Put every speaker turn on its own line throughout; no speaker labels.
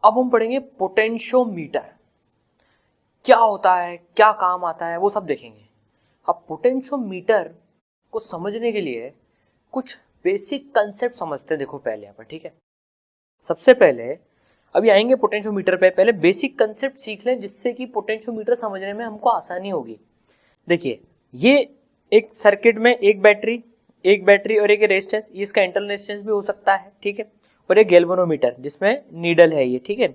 अब हम पढ़ेंगे पोटेंशियोमीटर, क्या होता है, क्या काम आता है, वो सब देखेंगे। अब पोटेंशियोमीटर को समझने के लिए कुछ बेसिक कंसेप्ट समझते हैं। देखो पहले यहाँ पर, ठीक है, सबसे पहले अभी आएंगे पोटेंशियोमीटर पे, पहले बेसिक कंसेप्ट सीख लें जिससे कि पोटेंशियोमीटर समझने में हमको आसानी होगी। देखिए, ये एक सर्किट में एक बैटरी और एक रेजिस्टेंस, इसका इंटरनल रेजिस्टेंस भी हो सकता है, ठीक है, और एक गैल्वेनोमीटर जिसमें नीडल है ये, ठीक है।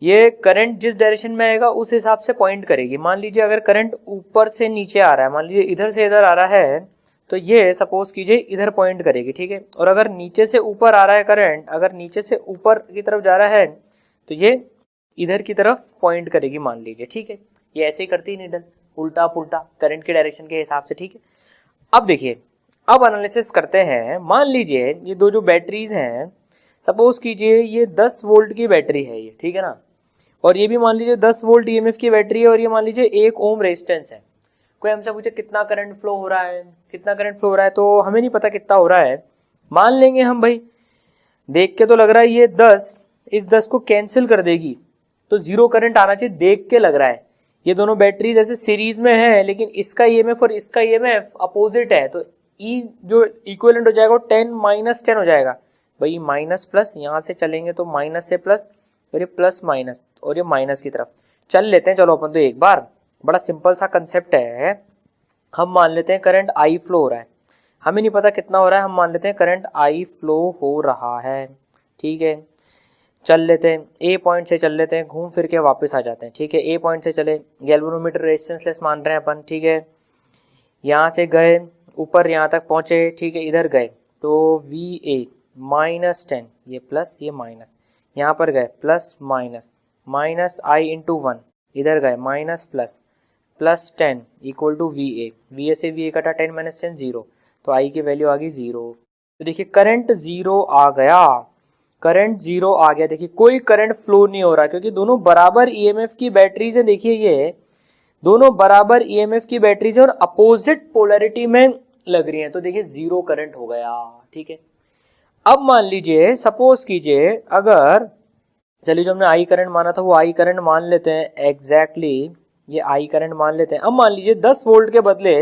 ये करंट जिस डायरेक्शन में आएगा उस हिसाब से पॉइंट करेगी। मान लीजिए अगर करंट ऊपर से नीचे आ रहा है, मान लीजिए इधर से इधर आ रहा है, तो ये सपोज कीजिए इधर पॉइंट करेगी, ठीक है। और अगर नीचे से ऊपर आ रहा है करंट, अगर नीचे से ऊपर की तरफ जा रहा है तो ये इधर की तरफ पॉइंट करेगी, मान लीजिए, ठीक है। ये ऐसे ही करती है नीडल, उल्टा पुल्टा करंट के डायरेक्शन के हिसाब से, ठीक है। अब देखिए, अब एनालिसिस करते हैं। मान लीजिए ये दो जो बैटरीज हैं, सपोज कीजिए ये 10 वोल्ट की बैटरी है ये, ठीक है ना, और ये भी मान लीजिए 10 वोल्ट ईएमएफ की बैटरी है, और ये मान लीजिए 1 ओम रेजिस्टेंस है। कोई हमसे पूछे कितना करंट फ्लो हो रहा है, कितना करंट फ्लो हो रहा है, तो हमें नहीं पता कितना हो रहा है। मान लेंगे हम, भाई देख के तो लग रहा है ये 10 इस 10 को कैंसिल कर देगी, तो 0 करंट आना चाहिए, देख के लग रहा है। ये दोनों बैटरीज ऐसे सीरीज में है, लेकिन इसका ईएमएफ और इसका ईएमएफ अपोजिट है, तो ई जो इक्विवेलेंट हो जाएगा वो 10 - 10 हो जाएगा। भाई माइनस प्लस, यहां से चलेंगे तो माइनस से प्लस, और ये प्लस माइनस, और ये माइनस की तरफ चल लेते हैं। चलो अपन तो एक बार, बड़ा सिंपल सा कंसेप्ट है। हम मान लेते हैं करंट आई फ्लो हो रहा है, हमें नहीं पता कितना हो रहा है, हम मान लेते हैं करंट आई फ्लो हो रहा है, ठीक है। चल लेते हैं, ए पॉइंट से चल लेते हैं, घूम फिर के वापस आ जाते हैं, ठीक है। ए पॉइंट से चले, गैल्वेनोमीटर रेजिस्टेंसलेस मान रहे हैं अपन, ठीक है। यहाँ से गए ऊपर, यहाँ तक पहुंचे, ठीक है, इधर गए तो वी ए -10, ये प्लस ये माइनस, यहाँ पर गए plus minus, minus i into 1, इधर गए minus plus, plus 10 equal to V A से वी ए कटा 10 - 10 0, तो आई की वैल्यू आ गई 0। तो देखिए करंट 0 आ गया, करंट 0 आ गया। देखिए कोई करंट फ्लो नहीं हो रहा, क्योंकि दोनों बराबर ईएमएफ की बैटरीज हैं। देखिए ये दोनों बराबर ईएमएफ की बैटरीज है और अपोजिट पोलैरिटी में लग रही हैं, तो देखिए 0 करंट हो गया, ठीक है। अब मान लीजिए, सपोज कीजिए, अगर चलिए जो हमने आई करंट माना था वो आई करंट मान लेते हैं, एग्जैक्टली ये आई करंट मान लेते हैं। अब मान लीजिए 10 वोल्ट के बदले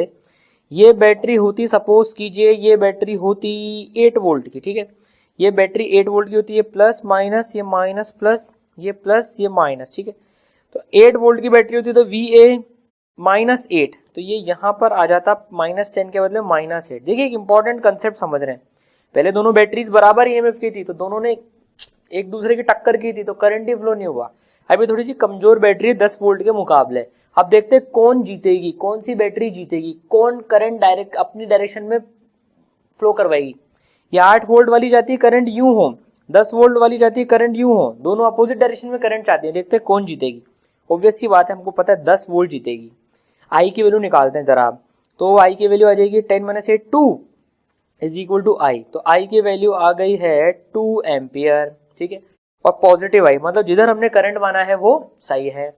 ये बैटरी होती, सपोज कीजिए ये बैटरी होती 8 वोल्ट की, ठीक है। ये बैटरी 8 वोल्ट की होती है, प्लस माइनस, ये माइनस प्लस, ये प्लस ये माइनस, ठीक है। तो 8 वोल्ट की बैटरी होती है, तो वी ए -8, तो ये यहां पर आ जाता -10 के बदले -8। देखिए एक इंपॉर्टेंट कंसेप्ट समझ रहे हैं, पहले दोनों बैटरीज बराबर ईएमएफ की थी, तो दोनों ने एक दूसरे की टक्कर की थी, तो करंट ही फ्लो नहीं हुआ। अभी थोड़ी सी कमजोर बैटरी है 10 वोल्ट के मुकाबले। अब देखते हैं कौन जीतेगी, कौन सी बैटरी जीतेगी, कौन करंट डायरेक्ट अपनी डायरेक्शन में फ्लो करवाएगी। ये 8 वोल्ट वाली जाती है करंट यूं हो, 10 वोल्ट वाली जाती है करंट यूं हो, दोनों अपोजिट डायरेक्शन में करंट चाहती है। देखते हैं कौन जीतेगी। ऑब्वियस सी बात है, हमको पता है 10 वोल्ट जीतेगी। आई की वैल्यू निकालते हैं जरा आप, तो आई की वैल्यू आ जाएगी 10 - 8 2 इज इक्वल टू आई, तो आई की वैल्यू आ गई है 2 एम्पियर, ठीक है। और पॉजिटिव आई मतलब जिधर हमने करंट माना है वो सही है,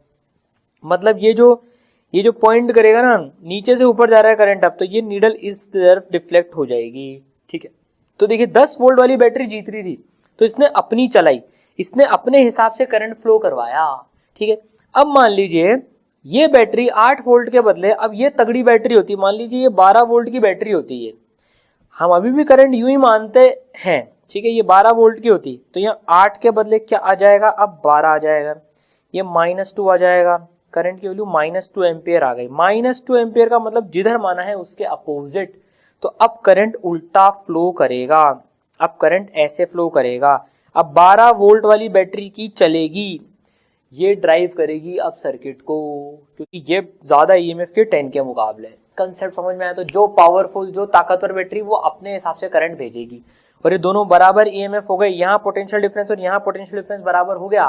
मतलब ये जो पॉइंट करेगा ना, नीचे से ऊपर जा रहा है करंट, अब तो ये नीडल इस तरफ डिफ्लेक्ट हो जाएगी, ठीक है। तो देखिए 10 वोल्ट वाली बैटरी जीत रही थी, तो इसने अपनी चलाई, इसने अपने हिसाब से करंट फ्लो करवाया, ठीक है। अब मान लीजिए ये बैटरी 8 वोल्ट के बदले, अब ये तगड़ी बैटरी होती, मान लीजिए ये 12 वोल्ट की बैटरी होती है, हम अभी भी करंट यूं ही मानते हैं, ठीक है। ये 12 वोल्ट की होती, तो यहाँ 8 के बदले क्या आ जाएगा, अब 12 आ जाएगा, ये -2 आ जाएगा, करंट की वैल्यू -2 एम्पियर आ गई। -2 एम्पियर का मतलब जिधर माना है उसके अपोजिट, तो अब करंट उल्टा फ्लो करेगा, अब करंट ऐसे फ्लो करेगा। अब 12 वोल्ट वाली बैटरी की चलेगी, ये ड्राइव करेगी अब सर्किट को, क्योंकि ये ज्यादा ईएमएफ के 10 के मुकाबले। कंसेप्ट समझ में आया? तो जो पावरफुल, जो ताकतवर बैटरी वो अपने हिसाब से करंट भेजेगी, और ये दोनों बराबर ईएमएफ हो गए, यहाँ पोटेंशियल डिफरेंस और यहाँ पोटेंशियल डिफरेंस बराबर हो गया,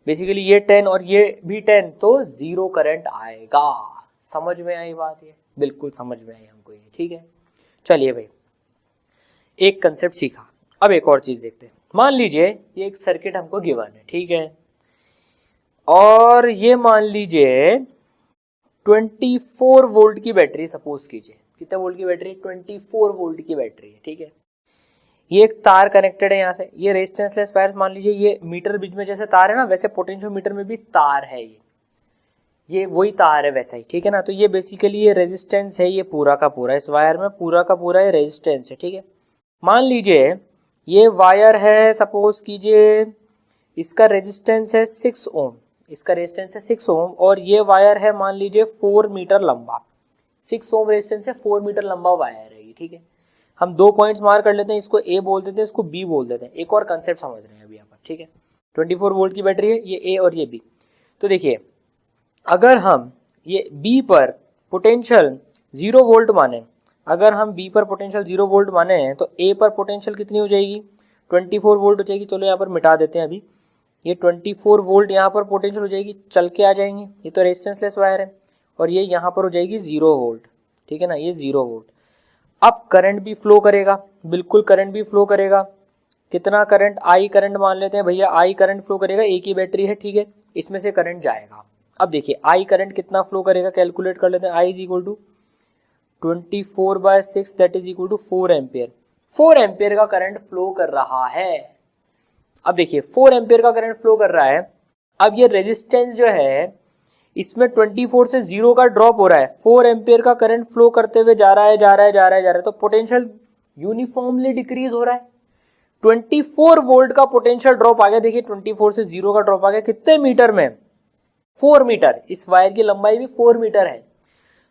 बेसिकली ये 10 और ये भी 10, तो 0 करंट आएगा। समझ में आई बात? ये बिल्कुल समझ में आई हमको ये, ठीक है। चलिए भाई, एक कंसेप्ट सीखा, अब एक और चीज देखते हैं। मान लीजिए ये एक सर्किट हमको गिवन है, ठीक है, और ये मान लीजिए 24 वोल्ट की बैटरी, सपोज कीजिए, कितने वोल्ट की बैटरी? 24 वोल्ट की बैटरी है, ठीक है। ये एक तार कनेक्टेड है यहाँ से, ये रेजिस्टेंसलेस वायर्स मान लीजिए, ये मीटर बीच में जैसे तार है ना, वैसे पोटेंशियोमीटर में भी तार है, ये वही तार है वैसा ही, ठीक है ना। तो ये बेसिकली ये रेजिस्टेंस है, ये पूरा का पूरा इस वायर में पूरा का पूरा ये रेजिस्टेंस है, ठीक है। मान लीजिए ये वायर है, सपोज कीजिए इसका रेजिस्टेंस है 6 ओम, इसका रेजिस्टेंस है 6 ओम, और ये वायर है मान लीजिए 4 मीटर लंबा, 6 ओम रेजिस्टेंस है, 4 मीटर लंबा वायर है ये, ठीक है। हम 2 पॉइंट्स मार कर लेते हैं, इसको ए बोल देते हैं, इसको बी बोल देते हैं। एक और कंसेप्ट समझ रहे हैं अभी यहाँ पर, ठीक है। 24 वोल्ट की बैटरी है, ये ए और ये बी। तो देखिए अगर हम ये बी पर पोटेंशियल 0 वोल्ट माने, अगर हम बी पर पोटेंशियल 0 वोल्ट माने हैं तो ए पर पोटेंशियल कितनी हो जाएगी, 24 वोल्ट हो जाएगी। चलो यहाँ पर मिटा देते हैं अभी, ये 24 वोल्ट यहाँ पर पोटेंशियल हो जाएगी, चल के आ जाएंगे, ये तो रेजिस्टेंसलेस वायर है, और ये यहाँ पर हो जाएगी 0 वोल्ट, ठीक है ना, ये 0 वोल्ट। अब करंट भी फ्लो करेगा, बिल्कुल करंट भी फ्लो करेगा। कितना करंट, आई करंट मान लेते हैं भैया, आई करंट फ्लो करेगा, एक ही बैटरी है, ठीक है, इसमें से करंट जाएगा। अब देखिए आई करंट कितना फ्लो करेगा, कैलकुलेट कर लेते हैं। I is equal to 24/6 that is equal to 4 ampere. 4 ampere का करंट फ्लो कर रहा है। अब देखिए 4 एम्पियर का करंट फ्लो कर रहा है। अब ये रेजिस्टेंस जो है इसमें 24 से 0 का ड्रॉप हो रहा है, 4 एम्पियर का करंट फ्लो करते हुए जा रहा है, तो पोटेंशियल यूनिफॉर्मली डिक्रीज हो रहा है। 24 वोल्ट का पोटेंशियल ड्रॉप आ गया, देखिए 24 से 0 का ड्रॉप आ गया, कितने मीटर में, 4 मीटर। इस वायर की लंबाई भी 4 मीटर है,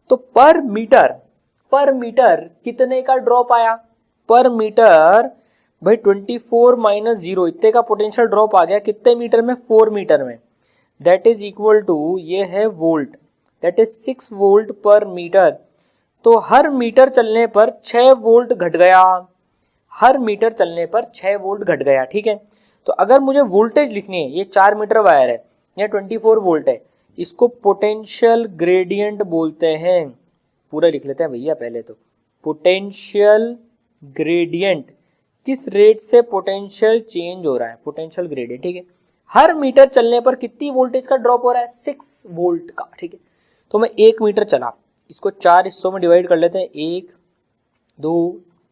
तो पर मीटर कितने का ड्रॉप आया, पर मीटर भाई 24 माइनस 0 इतने का पोटेंशियल ड्रॉप आ गया, कितने मीटर में, 4 मीटर में। दैट इज इक्वल टू, ये है volt, that is 6 volt per metre. तो हर मीटर चलने पर 6 वोल्ट घट गया, हर मीटर चलने पर 6 वोल्ट घट गया, ठीक है। तो अगर मुझे वोल्टेज लिखनी है, ये 4 मीटर वायर है, ये 24 वोल्ट है, इसको पोटेंशियल ग्रेडियंट बोलते हैं। पूरा लिख लेते हैं भैया पहले तो, पोटेंशियल ग्रेडियंट, किस रेट से पोटेंशियल चेंज हो रहा है, पोटेंशियल ग्रेडियंट, ठीक है। हर मीटर चलने पर कितनी वोल्टेज का ड्रॉप हो रहा है, 6 वोल्ट का, ठीक है। तो मैं 1 मीटर चला, इसको 4 हिस्सों में डिवाइड कर लेते हैं, 1 2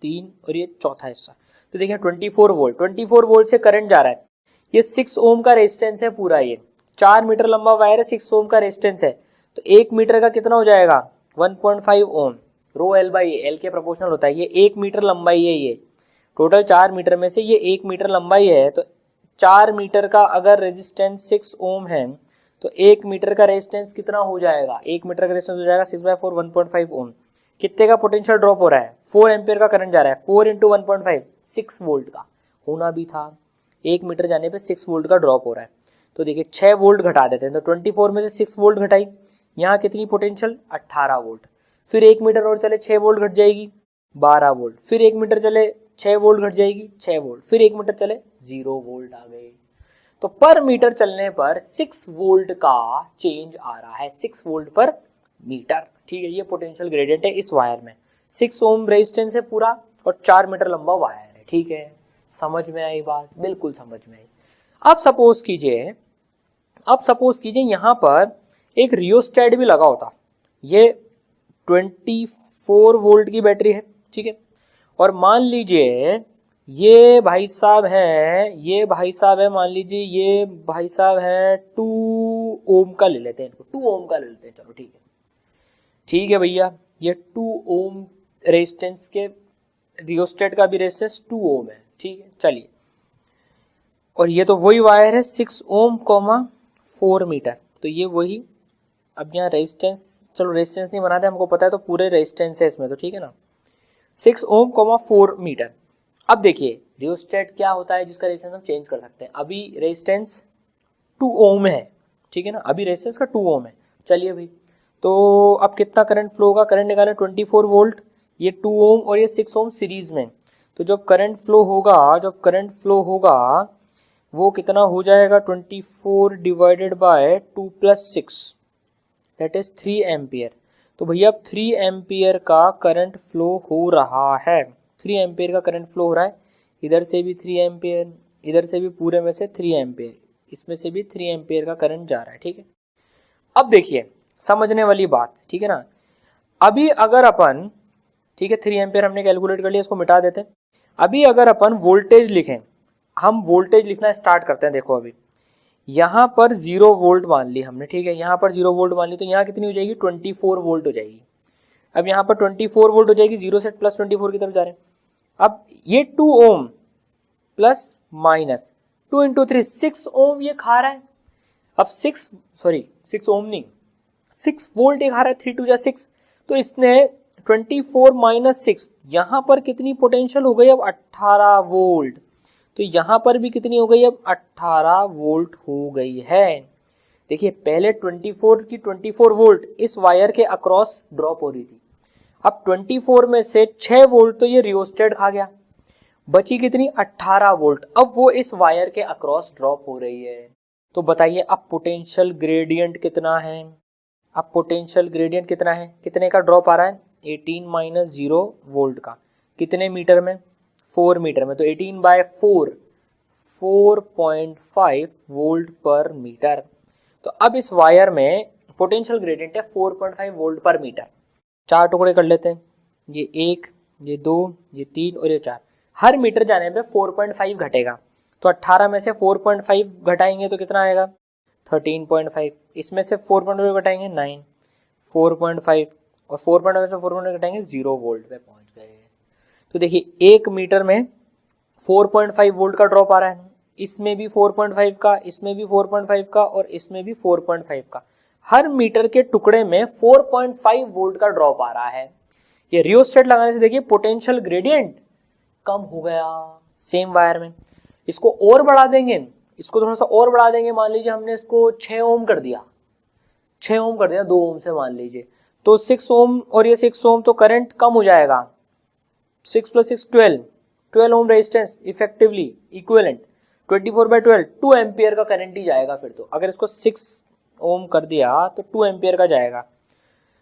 3 और ये चौथा हिस्सा। तो देखिए 24 वोल्ट से करंट जा रहा है, ये 6 ओम का रेजिस्टेंस है पूरा, ये 4 मीटर लंबा वायर है, 6 ओम का रेजिस्टेंस है, तो 1 मीटर का कितना हो जाएगा, 1.5 ओम, रो एल बाई एल के प्रोपोर्शनल होता है। ये 1 मीटर लंबाई है, ये टोटल 4 मीटर में से ये 1 मीटर लंबाई है, तो 4 मीटर का अगर रेजिस्टेंस 6 ओम है तो 1 मीटर का रेजिस्टेंस कितना हो जाएगा, 1 मीटर का रेजिस्टेंस हो जाएगा 6/4 1.5 ओम। कितने का पोटेंशियल ड्रॉप हो रहा है, 4 एम्पियर का करंट जा रहा है, 4 इंटू 1.5 6 वोल्ट का होना भी था, 1 मीटर जाने पे 6 वोल्ट का ड्रॉप हो रहा है। तो देखिए 6 वोल्ट घटा देते हैं, तो 24 में से 6 वोल्ट घटाई, यहाँ कितनी पोटेंशियल 18 वोल्ट। फिर 1 मीटर और चले 6 वोल्ट घट जाएगी 12 वोल्ट, फिर 1 मीटर चले 6 वोल्ट घट जाएगी 6 वोल्ट, फिर 1 मीटर चले 0 वोल्ट आ गए। तो पर मीटर चलने पर 6 वोल्ट का चेंज आ रहा है, 6 वोल्ट पर मीटर, ठीक है। ये पोटेंशियल ग्रेडियंट है इस वायर में, 6 ओम रेजिस्टेंस है पूरा और 4 मीटर लंबा वायर है, ठीक है। समझ में आई बात, बिल्कुल समझ में आई। अब सपोज कीजिए यहाँ पर एक रियोस्टेट भी लगा होता, ये 24 वोल्ट की बैटरी है, ठीक है। और मान लीजिए ये भाई साहब है, मान लीजिए ये भाई साहब है 2 ओम का ले लेते हैं इनको, 2 ओम का ले लेते हैं, चलो ठीक है भैया, ये 2 ओम रेजिस्टेंस के रियोस्टेट का भी रेजिस्टेंस 2 ओम है, ठीक है, चलिए। और ये तो वही वायर है 6 ओम 4 मीटर, तो ये वही। अब यहाँ रेजिस्टेंस, चलो रेजिस्टेंस नहीं बनाते, हमको पता है तो पूरे रेजिस्टेंस है इसमें, तो ठीक है ना, 6 ओम 4 मीटर। अब देखिए रियोस्टेट क्या होता है जिसका रेजिस्टेंस हम चेंज कर सकते हैं। अभी रेजिस्टेंस 2 ओम है, ठीक है ना, अभी रेजिस्टेंस का 2 ओम है। चलिए भाई, तो अब कितना करंट फ्लो होगा, करंट निकालें 24 वोल्ट, ये 2 ओम और ये 6 ओम सीरीज में, तो जब करंट फ्लो होगा वो कितना हो जाएगा, 24 divided by 2 + 6 that is 3 ampere. तो भैया अब 3 एम्पियर का करंट फ्लो हो रहा है, 3 एम्पियर का करंट फ्लो हो रहा है, इधर से भी 3 एम्पियर, इधर से भी पूरे में से 3 एम्पियर, इसमें से भी 3 एम्पियर का करंट जा रहा है, ठीक है। अब देखिए समझने वाली बात, ठीक है ना। अभी अगर अपन, ठीक है 3 एम्पियर हमने कैलकुलेट कर लिया, इसको मिटा देते हैं। अभी अगर अपन वोल्टेज लिखें, हम वोल्टेज लिखना स्टार्ट करते हैं। देखो अभी यहाँ पर 0 वोल्ट मान ली हमने, ठीक है, यहाँ पर 0 वोल्ट मान ली, तो यहाँ कितनी हो जाएगी 24 वोल्ट हो जाएगी। अब यहाँ पर 24 वोल्ट हो जाएगी, 0 से प्लस 24 की तरफ जा रहे हैं। अब ये 2 ओम प्लस माइनस 2 इंटू 3 6 ओम ये खा रहा है। अब 6 ओम नहीं 6 वोल्ट ये खा रहा है, 3 2 जा 6, तो इसने 24 माइनस 6 यहाँ पर कितनी पोटेंशियल हो गई अब 18 वोल्ट, तो यहाँ पर भी कितनी हो गई अब 18 वोल्ट हो गई है। देखिए पहले 24 की 24 वोल्ट इस वायर के अक्रॉस ड्रॉप हो रही थी, अब 24 में से 6 वोल्ट तो ये रियोस्टेट खा गया, बची कितनी 18 वोल्ट, अब वो इस वायर के अक्रॉस ड्रॉप हो रही है। तो बताइए अब पोटेंशियल ग्रेडियंट कितना है, अब पोटेंशियल ग्रेडियंट कितना है, कितने का ड्रॉप आ रहा है 18 माइनस 0 वोल्ट का, कितने मीटर में 4 मीटर में, तो 18/4 4.5 वोल्ट पर मीटर। तो अब इस वायर में पोटेंशियल ग्रेडियंट है 4.5 वोल्ट पर मीटर। 4 टुकड़े कर लेते हैं, ये 1 ये 2 ये 3 और ये 4, हर मीटर जाने पे 4.5 घटेगा, तो 18 में से 4.5 घटाएंगे तो कितना आएगा 13.5, इसमें से 4.5 घटाएंगे 9, 4.5 और 4.5 से 4.5 घटाएंगे 0 वोल्ट पे पहुंच गए। तो देखिए 1 मीटर में 4.5 वोल्ट का ड्रॉप आ रहा है, इसमें भी 4.5 का, इसमें भी 4.5 का और इसमें भी 4.5 का, हर मीटर के टुकड़े में 4.5 वोल्ट का ड्रॉप आ रहा है। ये रियोस्टेट लगाने से देखिए पोटेंशियल ग्रेडियंट कम हो गया सेम वायर में। इसको और बढ़ा देंगे, इसको थोड़ा सा और बढ़ा देंगे, मान लीजिए हमने इसको 6 ओम कर दिया, 6 ओम कर दिया 2 ओम से मान लीजिए, तो 6 ओम और ये 6 ओम, तो करंट कम हो जाएगा, 6 + 6 12 ohm resistance effectively equivalent 24/12 2 ampere का करंट ही जाएगा फिर तो। अगर इसको 6 ओम कर दिया तो 2 एम्पियर का जाएगा,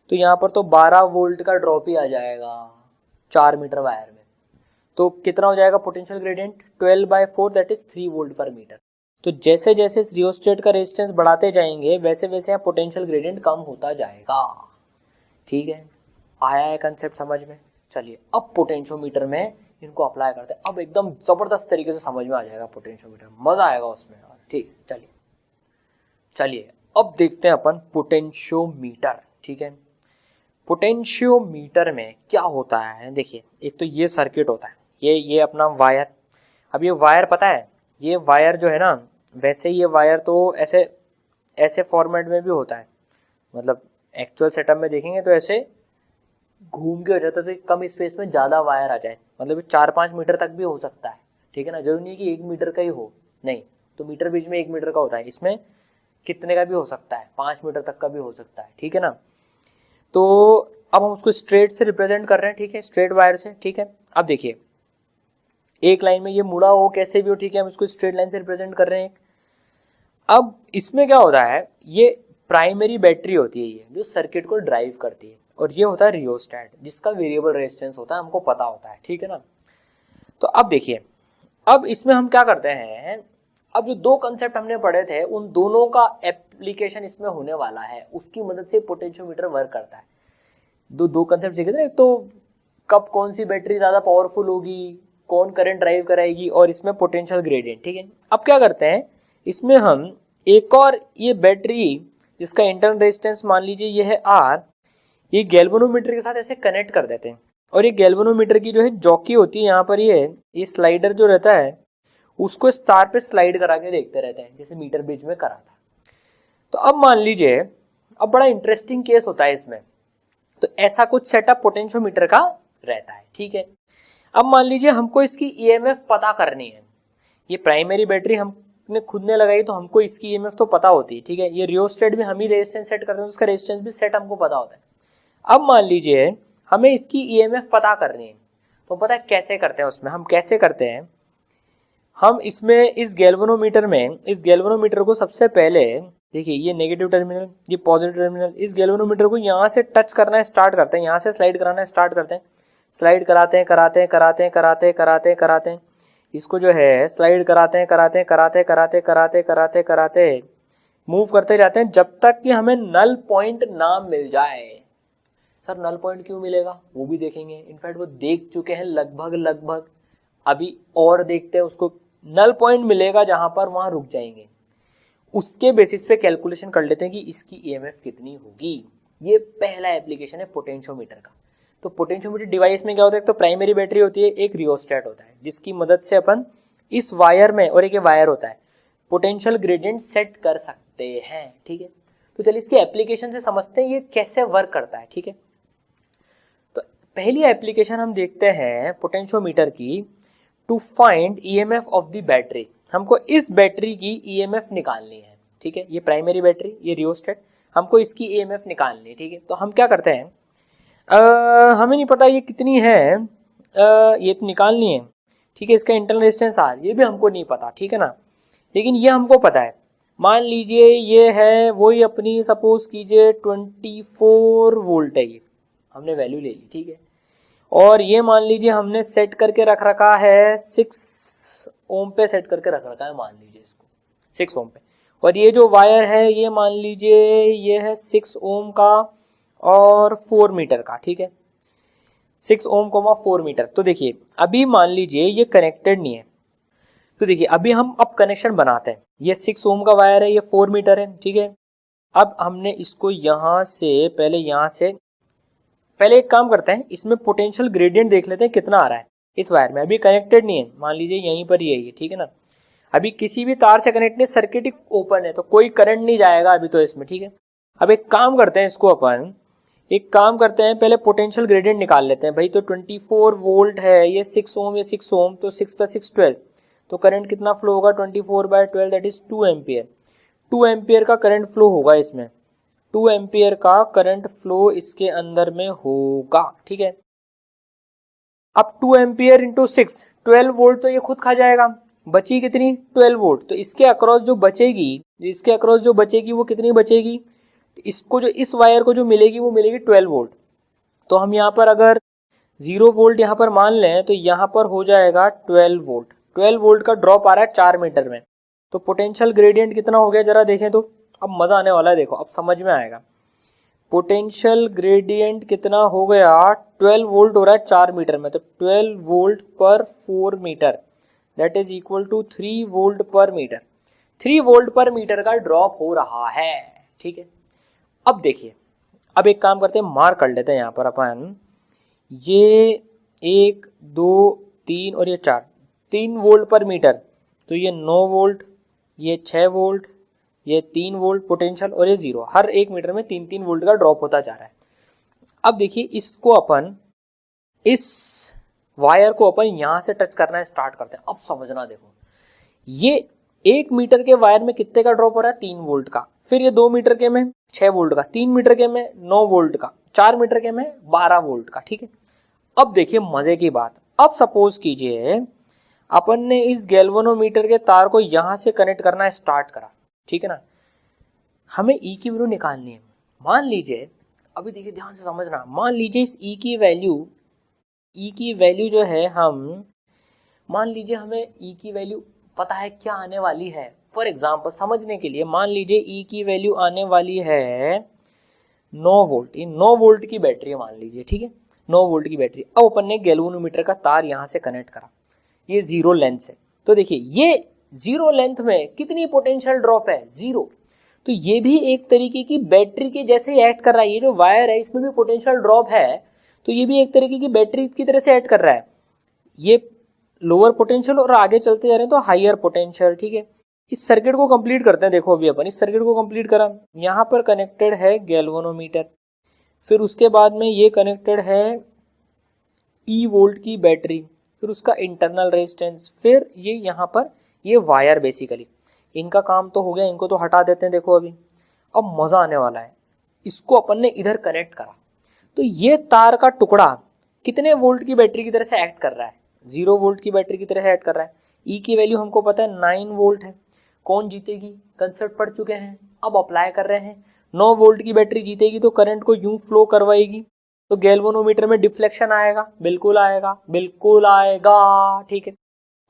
तो यहाँ पर तो 12 वोल्ट का ड्रॉप ही आ जाएगा 4 मीटर वायर में। तो कितना हो जाएगा potential gradient 12/4 that is 3 volt per metre. तो जैसे जैसे रियोस्टेट का रेजिस्टेंस बढ़ाते जाएंगे वैसे वैसे यहाँ पोटेंशियल ग्रेडियंट कम होता जाएगा। ठीक है, आया है कंसेप्ट समझ में। चलिए अब पोटेंशियोमीटर में इनको अप्लाई करते हैं, अब एकदम जबरदस्त तरीके से समझ में आ जाएगा पोटेंशियोमीटर, मजा आएगा उसमें। ठीक, चलिए अब देखते हैं अपन पोटेंशियोमीटर। ठीक है, पोटेंशियोमीटर में क्या होता है, देखिए एक तो ये सर्किट होता है, ये अपना वायर। अब ये वायर पता है, ये वायर जो है ना, वैसे ये वायर तो ऐसे फॉर्मेट में भी होता है, मतलब एक्चुअल सेटअप में देखेंगे तो ऐसे घूम के हो जाता है, तो कम स्पेस में ज़्यादा वायर आ जाए, मतलब 4-5 मीटर तक भी हो सकता है। ठीक है ना, जरूरी नहीं कि 1 मीटर का ही हो, नहीं तो मीटर बीच में 1 मीटर का होता है, इसमें कितने का भी हो सकता है, 5 मीटर तक का भी हो सकता है। ठीक है ना, तो अब हम उसको स्ट्रेट से रिप्रेजेंट कर रहे हैं, ठीक है, स्ट्रेट वायर से। ठीक है, अब देखिए एक लाइन में ये मुड़ा हो कैसे भी हो, ठीक है, हम इसको स्ट्रेट लाइन से रिप्रेजेंट कर रहे हैं। अब इसमें क्या होता है, ये प्राइमरी बैटरी होती है ये जो सर्किट को ड्राइव करती है, और ये होता है रियोस्टेट जिसका वेरिएबल रेजिस्टेंस होता है, हमको पता होता है। ठीक है ना, तो अब देखिए अब इसमें हम क्या करते हैं, अब जो 2 कंसेप्ट हमने पढ़े थे उन दोनों का एप्लीकेशन इसमें होने वाला है, उसकी मदद से पोटेंशियोमीटर वर्क करता है। दो कंसेप्ट सीखे थे, एक तो कब कौन सी बैटरी ज्यादा पावरफुल होगी, कौन करंट ड्राइव कराएगी, और इसमें पोटेंशियल ग्रेडियंट। ठीक है, अब क्या करते हैं, इसमें हम एक और ये बैटरी जिसका इंटरनल रेजिस्टेंस मान लीजिए ये है R, ये गैल्वेनोमीटर के साथ ऐसे कनेक्ट कर देते हैं, और ये गैल्वेनोमीटर की जो है जॉकी होती है यहाँ पर, ये स्लाइडर जो रहता है उसको इस तार पे स्लाइड करा के देखते रहते हैं, जैसे मीटर ब्रिज में करा था। तो अब मान लीजिए, अब बड़ा इंटरेस्टिंग केस होता है इसमें, तो ऐसा कुछ सेटअप पोटेंशियोमीटर का रहता है। ठीक है, अब मान लीजिए हमको इसकी ईएमएफ पता करनी है, ये प्राइमरी बैटरी हमने खुद ने लगाई तो हमको इसकी ईएमएफ तो पता होती है। ठीक है, ये रियोस्टेट भी हम ही रेजिस्टेंस सेट करते हैं, उसका रेजिस्टेंस भी सेट हमको पता होता है। अब मान लीजिए हमें इसकी ईएमएफ पता करनी है, तो पता है कैसे करते हैं, उसमें हम कैसे करते हैं, हम इसमें इस गैल्वेनोमीटर को सबसे पहले देखिए, ये नेगेटिव टर्मिनल ये पॉजिटिव टर्मिनल, इस गैल्वेनोमीटर को यहाँ से टच करना स्टार्ट करते हैं, यहाँ से स्लाइड कराना स्टार्ट करते हैं, स्लाइड कराते हैं, इसको जो है स्लाइड कराते मूव करते जाते हैं जब तक कि हमें नल पॉइंट ना मिल जाए। सर नल पॉइंट क्यों मिलेगा वो भी देखेंगे, इनफैक्ट वो देख चुके हैं लगभग अभी और देखते हैं उसको, नल पॉइंट मिलेगा जहां पर वहां रुक जाएंगे, उसके बेसिस पे कैलकुलेशन कर लेते हैं कि इसकी ईएमएफ कितनी होगी। ये पहला एप्लीकेशन है पोटेंशियोमीटर का। तो पोटेंशियोमीटर डिवाइस में क्या होता है, तो प्राइमरी बैटरी होती है, एक रियोस्टेट होता है जिसकी मदद से अपन इस वायर में, और एक वायर होता है, पोटेंशियल ग्रेडियंट सेट कर सकते हैं। ठीक है, तो चलिए इसके एप्लीकेशन से समझते हैं ये कैसे वर्क करता है। ठीक है, तो पहली एप्लीकेशन हम देखते हैं पोटेंशियोमीटर की, to find EMF of the battery. हमको इस बैटरी की ईएमएफ निकालनी है। ठीक है, ये प्राइमरी बैटरी, ये रियोस्टेट, हमको इसकी ईएमएफ निकालनी है। ठीक है, तो हम क्या करते हैं, हमें नहीं पता ये कितनी है, ये तो निकालनी है। ठीक है, इसका इंटरनल रेजिस्टेंस आर, ये भी हमको नहीं पता। ठीक है ना, लेकिन ये हमको पता है। मान लीजिए ये है वही अपनी, सपोज कीजिए 24 वोल्ट है, ये हमने वैल्यू ले ली। ठीक है, और ये मान लीजिए हमने सेट करके रख रखा है 6 ओम पे सेट करके रख रखा है, मान लीजिए इसको 6 ओम पे। और ये जो वायर है ये मान लीजिए ये है 6 ओम का और 4 मीटर का। ठीक है, 6 ओम 4 मीटर। तो देखिए अभी मान लीजिए ये कनेक्टेड नहीं है, तो देखिए अभी हम अब कनेक्शन बनाते हैं। ये 6 ओम का वायर है, ये 4 मीटर है। ठीक है, अब हमने इसको यहां से पहले एक काम करते हैं, इसमें पोटेंशियल ग्रेडियंट देख लेते हैं कितना आ रहा है इस वायर में। अभी कनेक्टेड नहीं है, मान लीजिए यहीं पर ही है ये। ठीक है ना, अभी किसी भी तार से कनेक्ट नहीं, सर्किट ही ओपन है, तो कोई करंट नहीं जाएगा अभी तो इसमें। ठीक है, अब एक काम करते हैं, इसको अपन एक काम करते हैं, पहले पोटेंशियल ग्रेडियंट निकाल लेते हैं भाई। तो 24 वोल्ट है, ये 6 ओम, ये 6 ओम, तो 6 + 6 12, तो करंट कितना फ्लो होगा, 24/12 दैट इज 2 एम्पियर। 2 एम्पियर का करंट फ्लो होगा इसमें, 2 एम्पियर का करंट फ्लो इसके अंदर में होगा। ठीक है, अब 2 एम्पियर इंटू 6, 12 वोल्ट, तो ये खुद खा जाएगा। बची कितनी, 12 वोल्ट। तो इसके अक्रॉस जो बचेगी वो कितनी बचेगी, इसको जो इस वायर को जो मिलेगी वो मिलेगी 12 वोल्ट। तो हम यहाँ पर अगर 0 वोल्ट यहाँ पर मान लें तो यहाँ पर हो जाएगा 12 वोल्ट। 12 वोल्ट का ड्रॉप आ रहा है 4 मीटर में। तो पोटेंशियल ग्रेडियंट कितना हो गया जरा देखें तो, अब मजा आने वाला है, देखो अब समझ में आएगा। पोटेंशियल ग्रेडियंट कितना हो गया, 12 वोल्ट हो रहा है 4 मीटर में, तो 12 volt per 4 meter that is equal to 3 volt per meter. 3 volt per meter का ड्रॉप हो रहा है। ठीक है, अब देखिए, अब एक काम करते हैं, मार्क कर लेते हैं यहाँ पर अपन, ये 1 2 3 और ये 4, 3 वोल्ट पर मीटर, तो ये 9 वोल्ट, ये 6 वोल्ट, ये 3 वोल्ट पोटेंशियल, और ये 0। हर 1 मीटर में 3-3 वोल्ट का ड्रॉप होता जा रहा है। अब देखिए इसको अपन, इस वायर को अपन यहां से टच करना स्टार्ट करते हैं। अब समझना, देखो ये 1 मीटर के वायर में कितने का ड्रॉप हो रहा है, 3 वोल्ट का। फिर ये 2 मीटर के में 6 वोल्ट का, 3 मीटर के में 9 वोल्ट का, 4 मीटर के में 12 वोल्ट का। ठीक है, अब देखिए मजे की बात, अब सपोज कीजिए अपन ने इस गैल्वेनोमीटर के तार को यहां से कनेक्ट करना स्टार्ट करा। ठीक है ना, हमें ई की वैल्यू निकालनी है। मान लीजिए, अभी देखिए ध्यान से समझना, मान लीजिए इस ई की वैल्यू जो है, हम मान लीजिए हमें ई की वैल्यू पता है क्या आने वाली है। फॉर एग्जांपल समझने के लिए मान लीजिए ई की वैल्यू आने वाली है 9 वोल्ट। ये 9 वोल्ट की बैटरी है मान लीजिए। ठीक है, 9 वोल्ट की बैटरी। अब अपन ने गैल्वेनोमीटर का तार यहां से कनेक्ट करा, ये 0 लेंथ से। तो देखिए ये 0 लेंथ में कितनी पोटेंशियल ड्रॉप है, 0। तो ये भी एक तरीके की बैटरी के जैसे ही एक्ट कर रहा है। ये जो वायर है इसमें भी पोटेंशियल ड्रॉप है, तो ये भी एक तरीके की बैटरी की तरह से एक्ट कर रहा है। ये लोअर पोटेंशियल और आगे चलते जा रहे हैं तो हायर पोटेंशियल। ठीक है, इस सर्किट को कंप्लीट करते हैं। देखो अभी अपन इस सर्किट को कंप्लीट करा, यहाँ पर कनेक्टेड है गैल्वेनोमीटर, फिर उसके बाद में ये कनेक्टेड है ई वोल्ट की बैटरी, फिर उसका इंटरनल रेजिस्टेंस, फिर ये यहाँ पर ये वायर। बेसिकली इनका काम तो हो गया, इनको तो हटा देते हैं। देखो अभी अब मजा आने वाला है, इसको अपन ने इधर कनेक्ट करा, तो ये तार का टुकड़ा कितने वोल्ट की बैटरी की तरह से एक्ट कर रहा है, 0 वोल्ट की बैटरी की तरह एक्ट कर रहा है। ई की वैल्यू हमको पता है 9 वोल्ट है। कौन जीतेगी, कंसेप्ट पढ़ चुके हैं, अब अप्लाई कर रहे हैं। 9 वोल्ट की बैटरी जीतेगी तो करंट को यूं फ्लो करवाएगी, तो गैल्वेनोमीटर में डिफ्लेक्शन आएगा, बिल्कुल आएगा, बिल्कुल आएगा। ठीक है,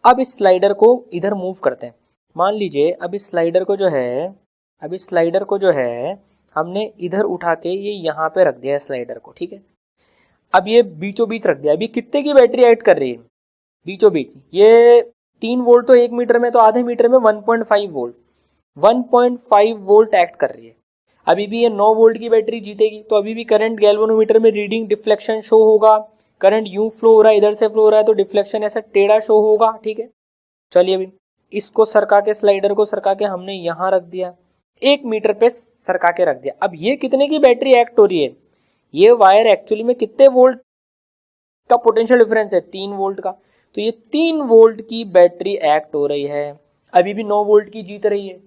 अब इस स्लाइडर को इधर मूव करते हैं। मान लीजिए अब इस स्लाइडर को जो है हमने इधर उठा के ये यहाँ पे रख दिया स्लाइडर को। ठीक है, अब ये बीचों बीच रख दिया। अभी कितने की बैटरी एक्ट कर रही है, बीचों बीच। ये 3 वोल्ट तो 1 मीटर में, तो आधे मीटर में 1.5 वोल्ट, 1.5 वोल्ट एक्ट कर रही है। अभी भी ये 9 वोल्ट की बैटरी जीतेगी, तो अभी भी करंट गैल्वेनोमीटर में रीडिंग डिफ्लेक्शन शो होगा। करंट यूं फ्लो हो रहा है, इधर से फ्लो हो रहा है, तो डिफ्लेक्शन ऐसा टेढ़ा शो होगा। ठीक है, चलिए अभी इसको सरका के, स्लाइडर को सरका के हमने यहां रख दिया, 1 मीटर पे सरका के रख दिया। अब ये कितने की बैटरी एक्ट हो रही है? ये वायर एक्चुअली में कितने वोल्ट का पोटेंशियल डिफरेंस है? 3 वोल्ट का। तो ये 3 वोल्ट की बैटरी एक्ट हो रही है, अभी भी 9 वोल्ट की जीत रही है,